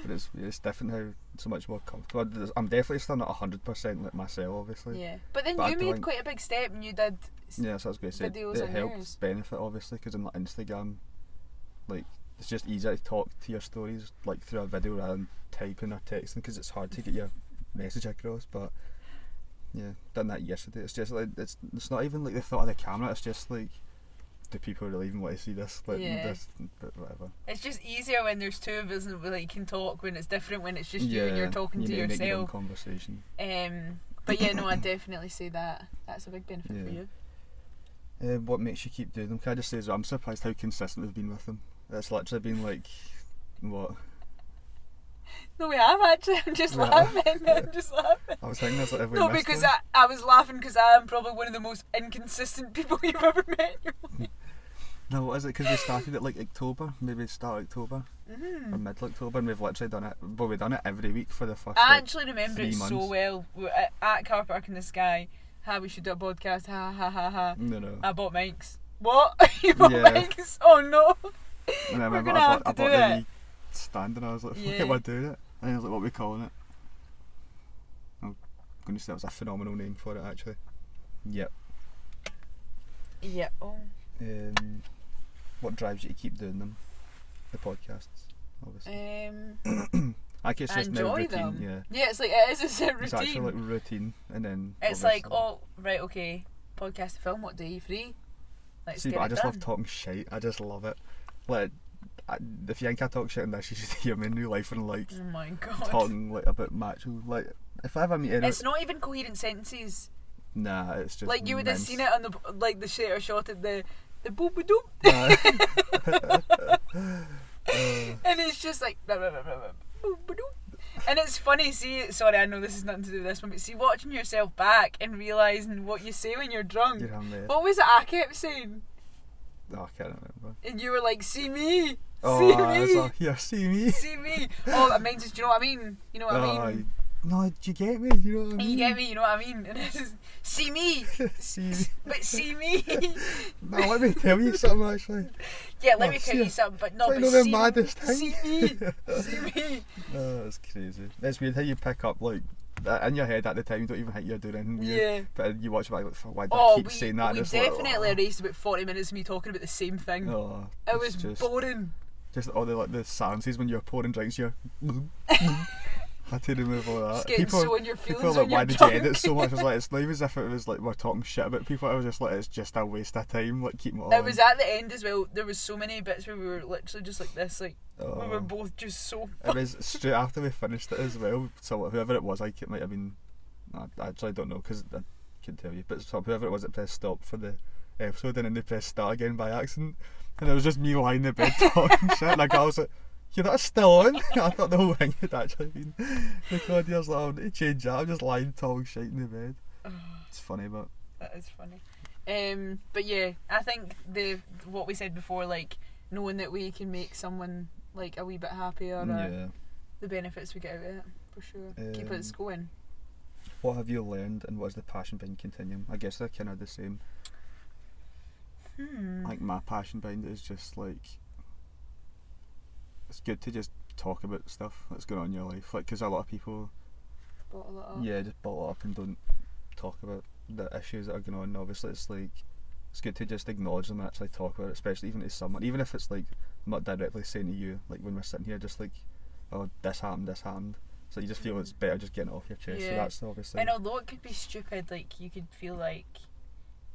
but it's different how so much more comfortable. I'm definitely still not 100% like myself, obviously. Yeah, but then But I you don't made think- quite a big step and you did. Yeah, so I was going to say Videos it on helps yours. benefit obviously because on like Instagram, like it's just easier to talk to your stories like through a video rather than typing or texting because it's hard to get your message across. But yeah, done that yesterday. It's just like it's not even like the thought of the camera. It's just like, do people really even want to see this? Like Yeah. this, but whatever. It's just easier when there's two of us and we like can talk. When it's different when it's just you and you're talking you to need make your own yourself. conversation. But yeah, no, I definitely say that. That's a big benefit for Yeah. you. What makes you keep doing them? Can I just say as well, I'm surprised how consistent we've been with them. It's literally been like, what? No, we have actually. I'm just We have. laughing. I'm just laughing. I was thinking that's like every No, because I was laughing because I am probably one of the most inconsistent people you've ever met. No, what is it? Because we started at like October, maybe start October or mid October, and we've literally done it. But we've done it every week for the first. I like, actually remember 3 it so months. well. We were at Car Park in the Sky. We should do a podcast. Ha ha ha ha. No. I bought mics. What? You bought Yeah. mics? Oh no. And I We're remember gonna I have bought to do the it. wee stand, and I was like, "Fuck Yeah. it, we're doing it." And I was like, "What are we calling it?" I'm going to say that was a phenomenal name for it, actually. Yep. Yeah. Oh. What drives you to keep doing them? The podcasts, obviously. I guess it's I just now enjoy routine. them. Yeah. Yeah, it's like it is. It's a It's actually like routine. routine, and then It's like, obviously- oh right, okay. Podcast to film. What day are you free? Let's See, get but I it just done. love talking shit. I just love it. Like, if you think I talk shit in this, you should hear me in real life and like Oh my god. talking like about macho. Like, if I ever meet anyone, It's not even coherent sentences. nah, it's just Like you would have mince. seen it on the like the shatter shot at the boop doop, Nah. and it's just like blah, blah, blah, blah, blah, boop doop. And it's funny, sorry, I know this has nothing to do with this one, but see, watching yourself back and realising what you say when you're drunk. You're a mate. What was it I kept saying? Oh, I can't remember. And you were like, see me! Oh, see me! like, here, see me! See me! Oh, it means, do you know what I mean? You know what I mean? No, do you get me? You know what I mean? You get me, you know what I mean? And it's just, see me! See me. But see me! No, let me tell you something actually. Yeah, let me tell you something, but no, it's but like see, the maddest thing. see me! See me! Oh, that's crazy. It's weird how you pick up, like, in your head at the time, you don't even think you're doing anything weird. Yeah. But you watch it back, like, why do I keep saying that? We and it's definitely like, erased about 40 minutes of me talking about the same thing. oh, It was just boring. Just all the silences when you're pouring drinks, you're had to remove all that. Just getting so in your People feelings are like, when why you're did drunk. you edit so much? I was like, it's not even as if it was like we're talking shit about people. I was just like, it's just a waste of time. Like, keep it all. It was at the end as well. There was so many bits where we were literally just like this, like we were Oh. both just so. It was straight after we finished it as well. So whoever it was, like, it might have been. I actually don't know because I couldn't tell you. But whoever it was that pressed stop for the episode and then they pressed start again by accident, and it was just me lying in bed talking shit. And a girl was like, "Yeah, that's still on." I thought the whole thing had actually been recorded. I was like, "I need to change that." I'm just lying talking shit in the bed. It's funny, but That is funny. But yeah, I think what we said before, like knowing that we can make someone like a wee bit happier, or yeah. the benefits we get out of it, for sure. Keep us going. What have you learned, and what is the passion behind continuing? I guess they're kind of the same. Like, my passion behind it is just like, it's good to just talk about stuff that's going on in your life, like, because a lot of people Bottle it up. yeah, just bottle it up and don't talk about the issues that are going on. And obviously it's like, it's good to just acknowledge them and actually talk about it, especially even to someone, even if it's like not directly saying to you, like when we're sitting here just like, oh, this happened, so you just feel it's better just getting it off your chest. So that's obviously, and although it could be stupid, like you could feel like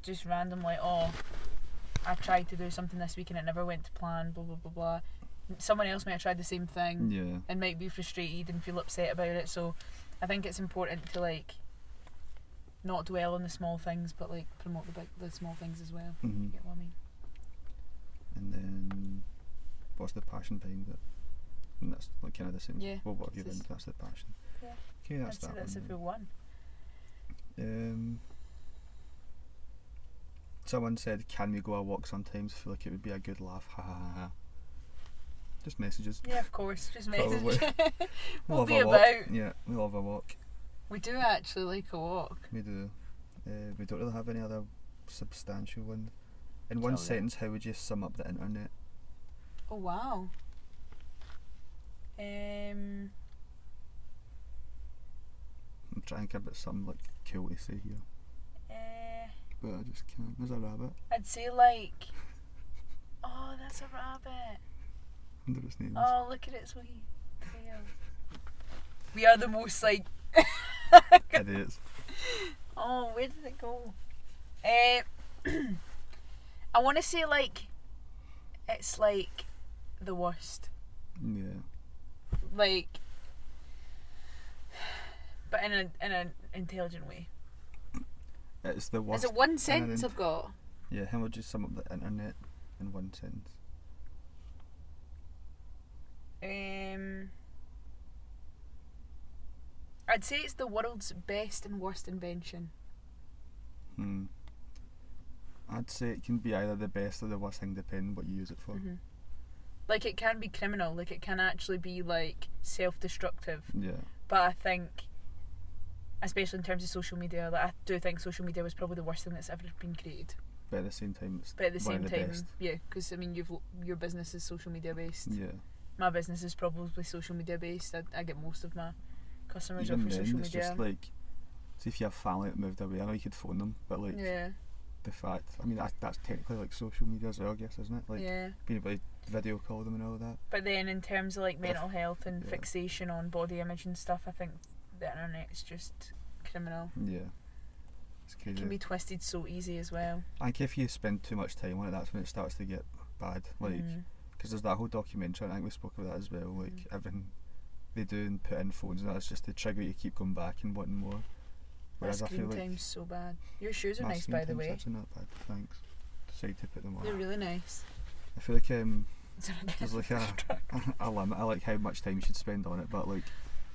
just random, like, oh, I tried to do something this week and it never went to plan, blah blah blah blah. Someone else might have tried the same thing and might be frustrated and feel upset about it. So I think it's important to like not dwell on the small things, but like promote the small things as well. Mm-hmm. You get what I mean? And then what's the passion behind it? And that's like kind of the same. Yeah. Well, what have you learned? That's the passion. Yeah. Okay, that's that. That's a full one. Someone said, "Can we go a walk sometimes? Feel like it would be a good laugh." Ha ha ha ha. Just messages. Yeah, of course. Just Probably. message. We We'll love be a walk. about. Yeah, we love a walk. We do actually like a walk. We do. We don't really have any other substantial one. In one Totally. sentence, how would you sum up the internet? Oh wow. I'm trying to think about something like cool to say here, but I just can't. There's a rabbit I'd say like, oh, that's a rabbit. under its nails. Oh, look at its wee tail. We are the most like. Idiots. Oh, where did it go? I want to say like, it's like the worst. Yeah. Like, but in an intelligent way. It's the worst. Is it one sentence I've got? Yeah, how would you sum up the internet in one sentence? I'd say it's the world's best and worst invention. I'd say it can be either the best or the worst thing, depending what you use it for. Mm-hmm. Like, it can be criminal, like it can actually be like self-destructive. Yeah. But I think, especially in terms of social media, like I do think social media was probably the worst thing that's ever been created. But at the same time, it's But at the one same of the time, best. yeah, because I mean, your business is social media based. Yeah. My business is probably social media based. I get most of my customers Even are for then, social it's media. just like, see if you have family that moved away, I know you could phone them, but like Yeah, the fact, I mean that's technically like social media as well, I guess, isn't it? Like yeah. being able to video call them and all that. But then in terms of like mental health and Yeah. fixation on body image and stuff, I think the internet is just criminal. Yeah. It's It crazy. can be twisted so easy as well. I think if you spend too much time on it, that's when it starts to get bad. Like, Mhm. because there's that whole documentary, I think we spoke about that as well. Like everything they do and put in phones, and that's just to trigger you to keep going back and wanting more. My Whereas I feel screen like time's so bad. Your shoes are my nice, screen by the time's way. actually not bad. Thanks. Decided to put them on. They're really nice. I feel like there's like a limit. I like how much time you should spend on it, but like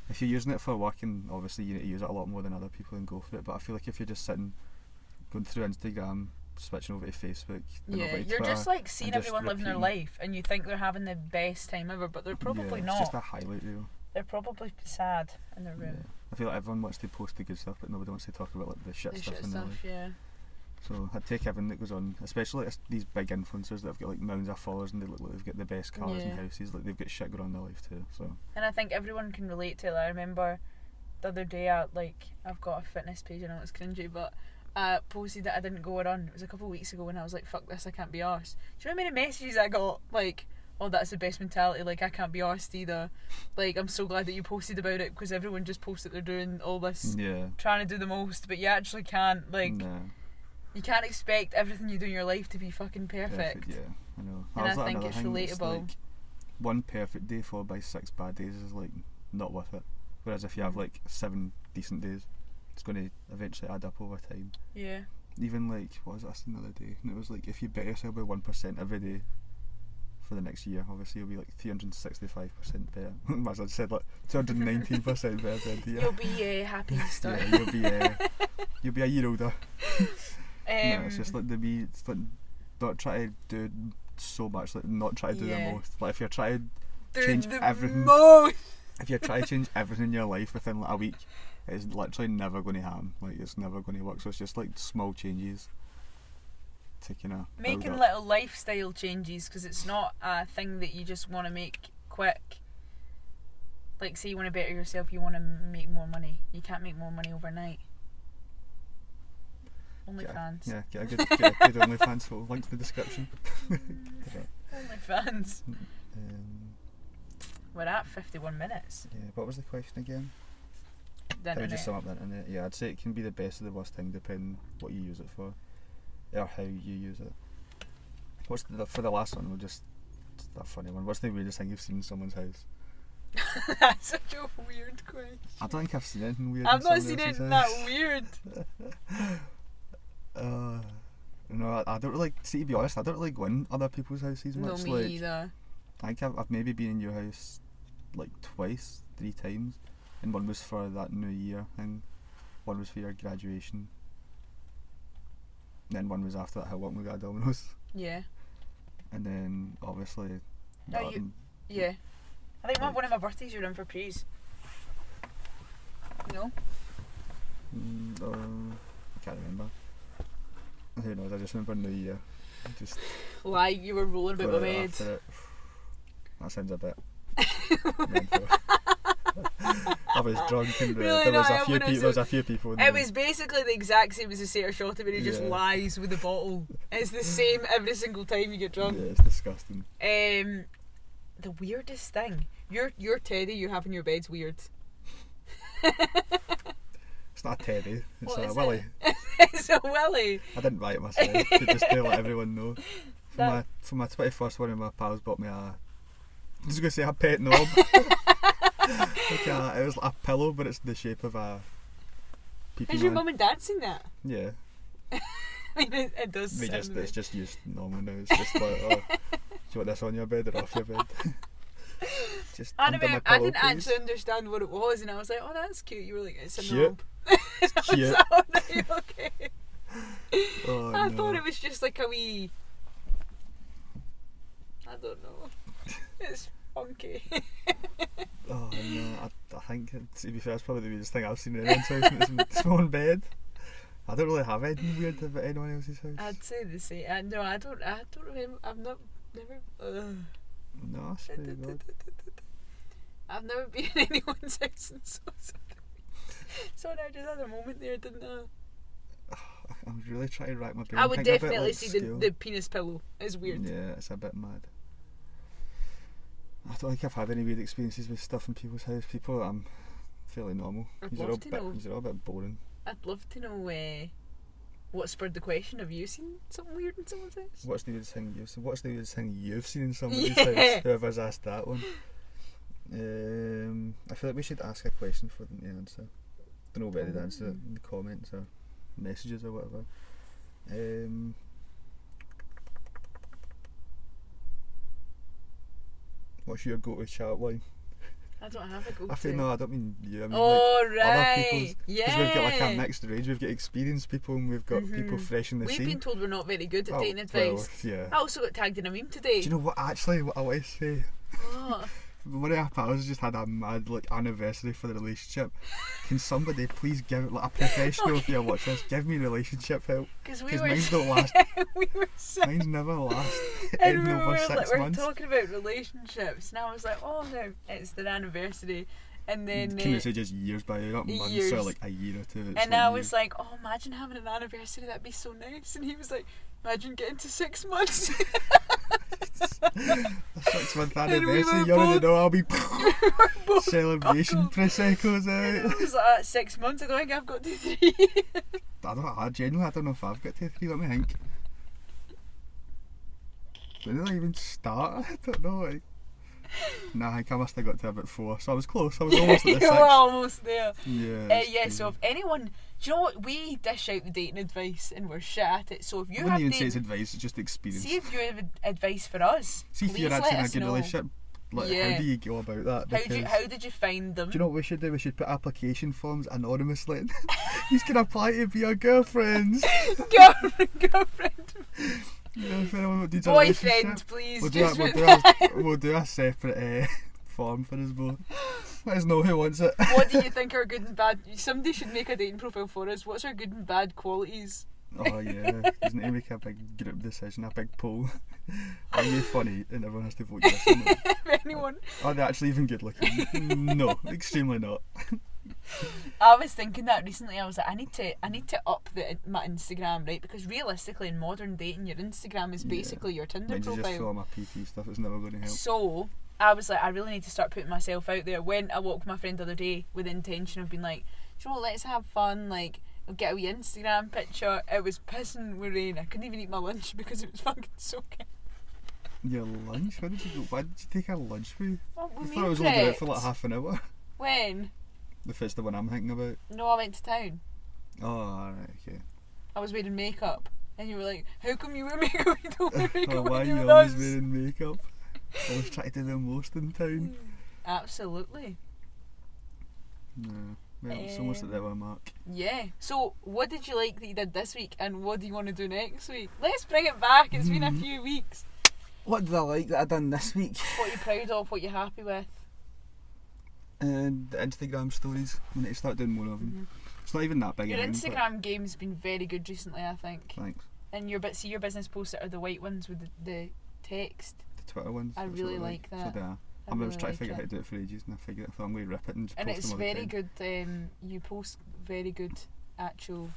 if you're using it for work, and obviously you need to use it a lot more than other people and go for it, but I feel like if you're just sitting, going through Instagram, switching over to Facebook, and over to you're Twitter, just like seeing and just everyone living their repeating. life, and you think they're having the best time ever, but they're probably It's not. just a highlight reel. They're probably sad in their room. Yeah. I feel like everyone wants to post the good stuff, but nobody wants to talk about like the shit The stuff shit in their stuff, life. yeah. So I'd take everything that goes on, especially like these big influencers that have got like millions of followers and they look like they've got the best cars and Yeah. houses. Like they've got shit going on in their life too. So And I think everyone can relate to it. I remember the other day, I've got a fitness page, I know it's cringy, but I posted that I didn't go on. It was a couple of weeks ago, and I was like, fuck this, I can't be arsed. Do you know how many messages I got? Like, oh, that's the best mentality, like, I can't be arsed either. Like, I'm so glad that you posted about it, because everyone just posts that they're doing all this, yeah, trying to do the most, but you actually can't. Like, nah, you can't expect everything you do in your life to be fucking perfect. yeah, I know. And I That was think another it's thing, relatable. like, one perfect day followed by 6 bad days is like not worth it. Whereas if you have like 7 decent days, it's going to eventually add up over time. Yeah. Even like, what was that the other day? And it was like, if you bet yourself by 1% every day for the next year, obviously you'll be like 365% better. As I said, like 219% better every year. You'll be happy to start. Yeah, you'll be a year older. No, Um, it's just like it's like not try to do so much, like not try to do Yeah. the most. Like if you're trying to do change the everything, most. if you try to change everything in your life within like a week, it's literally never going to happen. Like it's never going to work. So it's just like small changes to kind of Making little lifestyle changes, because it's not a thing that you just want to make quick. Like, say you want to better yourself, you want to make more money. You can't make more money overnight. OnlyFans. Yeah, get a good OnlyFans photo. Link to the description. OnlyFans. Um, We're at 51 minutes. yeah, what was the question again? The How would you internet. sum up the internet? Yeah, I'd say it can be the best or the worst thing depending what you use it for, or how you use it. What's for the last one? We'll just a funny one. What's the weirdest thing you've seen in someone's house? That's such a weird question. I don't think I've seen anything weird. I've in not someone seen else's it house. that weird. No, I don't really. See, to be honest, I don't really go in other people's houses No, much. me Like, either. I think I've maybe been in your house like twice, 3 times, and one was for that New Year thing, one was for your graduation, then one was after that how long we got Domino's, Yeah. and then obviously. Oh, Yeah. I think one of my birthdays you were in for praise. No? I can't remember. Who knows? I just remember New Year. Just Like, you were rolling about my got it bed. after it. That sounds a bit mental. I was drunk and Really there was not, a few when I people. was- There was a few people. In It the- was basically the exact same as a Satyr shot, but he just Yeah. lies with the bottle. It's the same every single time you get drunk. Yeah, it's disgusting. The weirdest thing. Your teddy you have in your bed's weird. It's not a teddy. It's What a is willy. it? It's a willy. I didn't buy it myself. To just to let everyone know. For my 21st, one of my pals bought me I was going to say a pet knob. It was like a pillow, but it's the shape of a pee-pee Has your man. mum and dad seen that? Yeah. I mean, it does. It's just used normal now. It's just like, oh, do you want this on your bed or off your bed? Just under my I pillow, didn't please. actually understand what it was, and I was like, "Oh, that's cute." You were like, "It's a Cute. knob." It's I was cute. like, "Oh, right, okay." Oh, I no. thought it was just like a wee. I don't know. It's funky. Oh no, I think to be fair, it's probably the weirdest thing I've seen in anyone's house. And it's my own bed. I don't really have anything weird about anyone else's house. I'd say the same. No, I don't remember. I've never. No, that's pretty good. I've never been in anyone's house, and so sorry. Sorry, I just had a moment there, didn't I? I'm really trying to rack my brain. I would think about, definitely like, see school. the penis pillow. It's weird. Yeah, it's a bit mad. I don't think I've had any weird experiences with stuff in people's house. People, I'm fairly normal. I'd These are love all to bit, know. these are all a bit boring. I'd love to know what spurred the question. Have you seen something weird in someone's house? What's the weirdest thing you've seen? What's the weirdest thing you've seen in somebody's Yeah. house? Whoever's asked that one. I feel like we should ask a question for them to answer. Don't know whether they'd answer it in the comments or messages or whatever. What's your go-to chat line? I don't have a go-to. I think no, I don't mean you. I mean Oh, like other right. people's. Yeah. Because we've got like a mixed range. We've got experienced people and we've got people fresh in the We've scene. been told we're not very good at Oh, dating advice. Well, yeah. I also got tagged in a meme today. Do you know what? Actually, what I want to say. What? One of our pals just had a mad like anniversary for the relationship. Can somebody please give like a professional if you watch this? Give me relationship help Because mine's don't last. we were saying, Mine's never last. and In we over were 6 like, we're months. talking about relationships, and I was like, oh no, it's their anniversary, and then Can you say just years by not months years. or like a year or two? It's and like I years. was like, oh, imagine having an anniversary, that'd be so nice. And he was like, imagine getting to 6 months. a 6 month And we anniversary. were You already both- know I'll be Both celebration buckled. prosecco's And I out. was like, 6 months, I don't think I've got to 3. I genuinely don't know if I've got to 3. Let me think. When did I even start? I don't know. Nah, I think I must have got to about 4, so I was close. I was almost at the You 6. were almost there. Yeah. Yeah, it's so if anyone, do you know what, we dish out the dating advice and we're shit at it, so if I you wouldn't have even say dating, it's advice, it's just experience. see if you have advice for us, See if please you're actually in let a us good know. relationship, like Yeah. how do you go about that? How did you find them? Do you know what we should do? We should put application forms anonymously. You can apply to be our girlfriends. Girlfriend, You know, if anyone needs a relationship. boyfriend, please. We'll do, just we'll do a separate form for us both. Let us know who wants it. What do you think are good and bad? Somebody should make a dating profile for us. What's our good and bad qualities? Oh yeah, doesn't it make a big group decision, a big poll? Are you funny? And everyone has to vote yes or no. If anyone, Are they actually even good looking? No, extremely not. I was thinking that recently. I was like, I need to up my Instagram, right? Because realistically, in modern dating, your Instagram is basically your Tinder Mine's just profile. full of my PT stuff. It's never going to help. So I was like, I really need to start putting myself out there. When I walked with my friend the other day with the intention of being like, do you know what, let's have fun, like I'll get a wee Instagram picture. It was pissing with rain. I couldn't even eat my lunch because it was fucking soaking. Your lunch? Why did you go? Why did you take a lunch with you? Well, I we thought meal I was only going out for prepped. like half an hour. When? If it's the one I'm thinking about. No, I went to town. Oh, alright, okay. I was wearing makeup. And you were like, how come you wear makeup? You don't wear makeup Oh, when why are you're you with always us? wearing makeup? Always try to do the most in town. Absolutely. No. Well, it's almost at the hour mark. Yeah. So, what did you like that you did this week, and what do you want to do next week? Let's bring it back. It's been a few weeks. What did I like that I done this week? What you're proud of, what you're happy with. And the Instagram stories. I need to start doing more of them. It's not even that big. Your a thing, Instagram game's been very good recently, I think. but thanks. And your business posts that are the white ones with the text. The Twitter ones. I that's really what like So that. they are. I I was really trying like to figure out how it. to do it for ages, and I figured if I'm going to rip it and just And post it's them all the very time. good. You post very good actual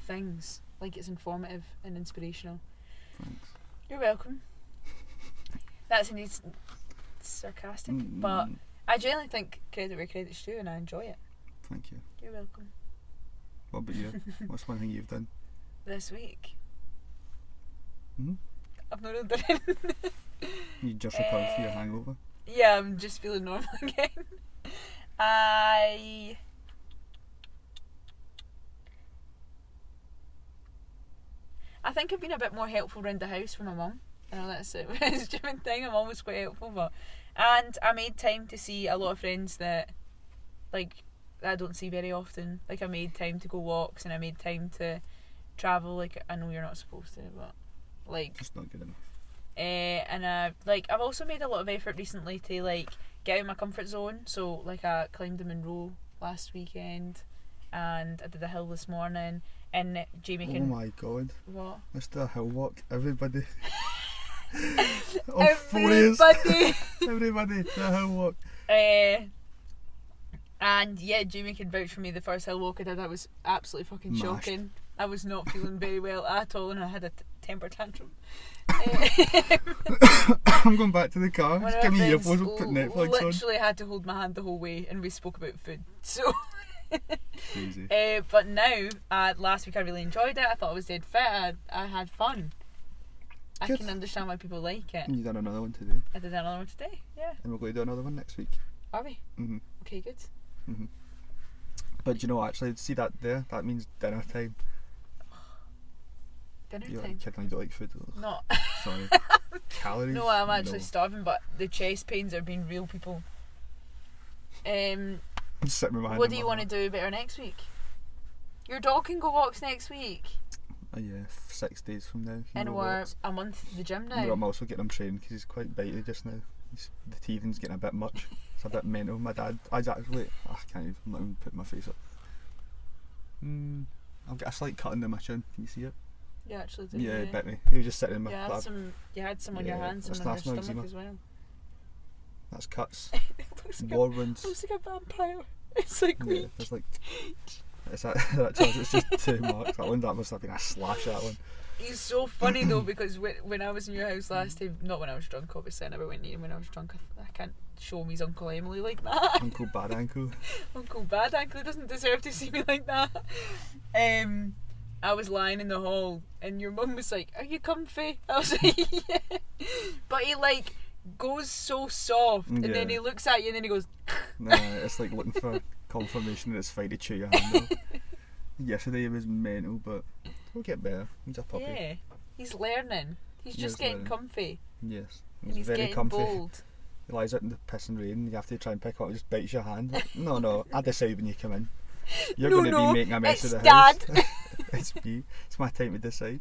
things. Like it's informative and inspirational. Thanks. You're welcome. That's indeed sarcastic, but I generally think credit where credit's due, and I enjoy it. Thank you. You're welcome. What about you? What's one thing you've done? This week, Hmm? I've not really done anything. You just recovered from your hangover? Yeah, I'm just feeling normal again. I think I've been a bit more helpful around the house for my mum. I know that's a stupid thing. I'm always quite helpful, and I made time to see a lot of friends that like I don't see very often. Like I made time to go walks, and I made time to travel. Like I know you're not supposed to, but like It's not good enough. and I've also made a lot of effort recently to like get out of my comfort zone. So like I climbed the Monroe last weekend, and I did a hill this morning. And Jamie Oh can my god. what? Let's do a hill walk. Everybody. Oh, 4 years. Everybody. Everybody, do a hill walk. And yeah, Jamie can vouch for me. The first hill walk I did, I was absolutely fucking Mashed. shocking. I was not feeling very well at all, and I had a temper tantrum. I'm going back to the car. One Just of give my me friends earphones, we'll put Netflix on. literally had to hold my hand the whole way, and we spoke about food. So, Crazy. but now, last week I really enjoyed it. I thought I was dead fit. I had fun. I Good. can understand why people like it. And you done another one today. I did another one today. Yeah. And we're going to do another one next week. Are we? Mhm. Okay, good. Mhm. But you know, actually, see that there? That means dinner time. Dinner You're time. like, kidding, you don't like food. Not. Sorry. Calories? No, I'm actually No. starving, but the chest pains are being real, people. I'm just sitting with my hand What in do my you want to heart. do better next week? Your dog can go walks next week. Oh yeah, 6 days from now. And we're a month to the gym now. I'm also getting him trained because he's quite bitey just now. The teething's getting a bit much. It's a bit mental. My dad, I actually, I can't even, I'm not even putting my face up. I've got a slight cut under my chin. Can you see it? You actually do. Yeah, it bit me. He was just sitting in my lap. You had some on your hands and that's on your stomach eczema. as well. That's cuts. It looks like War wounds. looks like a vampire. It's like Yeah, weak. there's like. It's just 2 marks. That must have been a slash, that one. He's so funny though because when I was in your house last time, not when I was drunk obviously, I never went near him when I was drunk. I can't show him his Uncle Emily like that. Uncle Bad Ankle. Uncle Bad Ankle doesn't deserve to see me like that. I was lying in the hall and your mum was like, "Are you comfy?" I was like, "Yeah." But he like goes so soft and then he looks at you and then he goes Nah, it's like looking for confirmation that it's fine to chew your hand off. Yesterday he was mental, but we'll get better. He's a puppy. Yeah, he's learning. He's just getting comfy. Yes, And he's very getting comfy. bold. He lies out in the piss and rain. You have to try and pick up. He just bites your hand. Like, no, I decide when you come in. You're going to be making a mess of the Dad. house. It's me. It's my time to decide.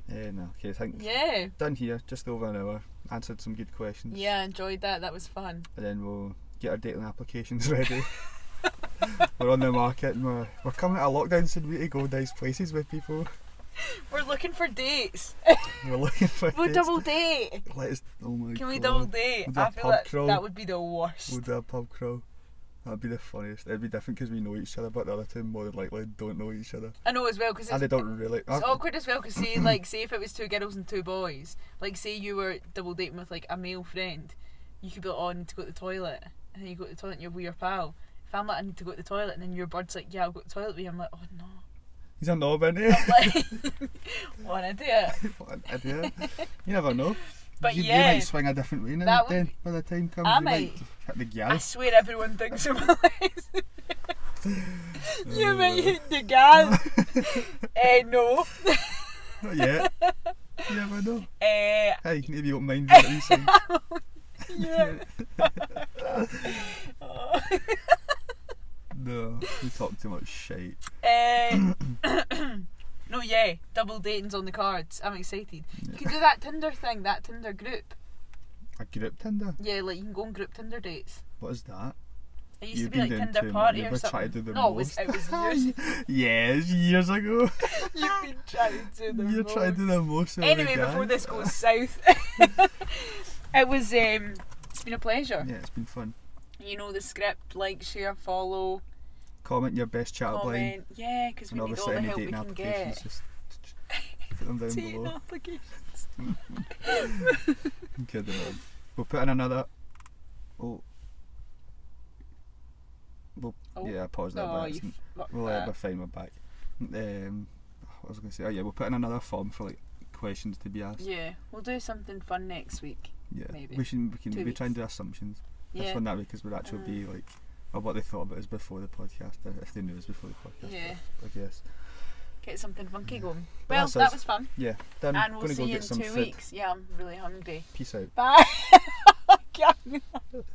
No, okay, thanks. Yeah. Done here, just over an hour. Answered some good questions. Yeah, I enjoyed that. That was fun. And then we'll get our dating applications ready. We're on the market and we're coming out of lockdown, so we need to go nice places with people. We're looking for dates. We're looking for We'll dates. double date. Oh my god. Can we double date? We'll do a I feel pub like crawl. that would be the worst. We'll do a pub crawl. That'd be the funniest. It'd be different because we know each other, but the other two more than likely don't know each other. I know as well because And they don't really. it's awkward as well because say if it was 2 girls and 2 boys, like say you were double dating with like a male friend, you could be like, "Oh, I need to go to the toilet," and then you go to the toilet and you're with your pal. If I'm like, "I need to go to the toilet," and then your bird's like, "Yeah, I'll go to the toilet with you," I'm like, "Oh no." He's a knob, isn't he? Like, what an idiot. What an idiot. You never know. But you yeah, might swing a different way now. that Then by the time comes, I you might. hit the gal. I swear everyone thinks of my life. You might hit the gal. No. Not yet. You never know. Hey, Hey, maybe you don't mind what you say. yeah. No, you talk too much shite. No, yeah, double dating's on the cards. I'm excited. You can do that Tinder thing, that Tinder group. A group Tinder? Yeah, like you can go on group Tinder dates. What is that? It used You've to be been like doing Tinder too party much. or You've something. tried to do the No, most. it was years. Yes, years ago. You've been trying to do the You're most. trying to do the most. Anyway, before this goes south, it was. It's been a pleasure. Yeah, it's been fun. You know the script: like, share, follow, Comment your best chat up line. comment. Yeah, because we And need all obviously the any help we dating can applications, get. just put them down Dating below. applications. I'm kidding. We'll put in another. Yeah, I paused that. Oh, But you it's- fucked we'll that. we're fine. We're back. What was I going to say? Oh yeah, we'll put in another form for like questions to be asked. Yeah, we'll do something fun next week. Yeah, Maybe. we can 2 maybe try and weeks. do assumptions. Yeah. This one that because we'd actually be like, or what they thought about us before the podcast, if they knew us before the podcast. Yeah. I guess. Get something funky going. But Well, that's that us. was fun. Yeah, done. And we'll Gonna see go you get in some 2 food. weeks. Yeah, I'm really hungry. Peace out. Bye.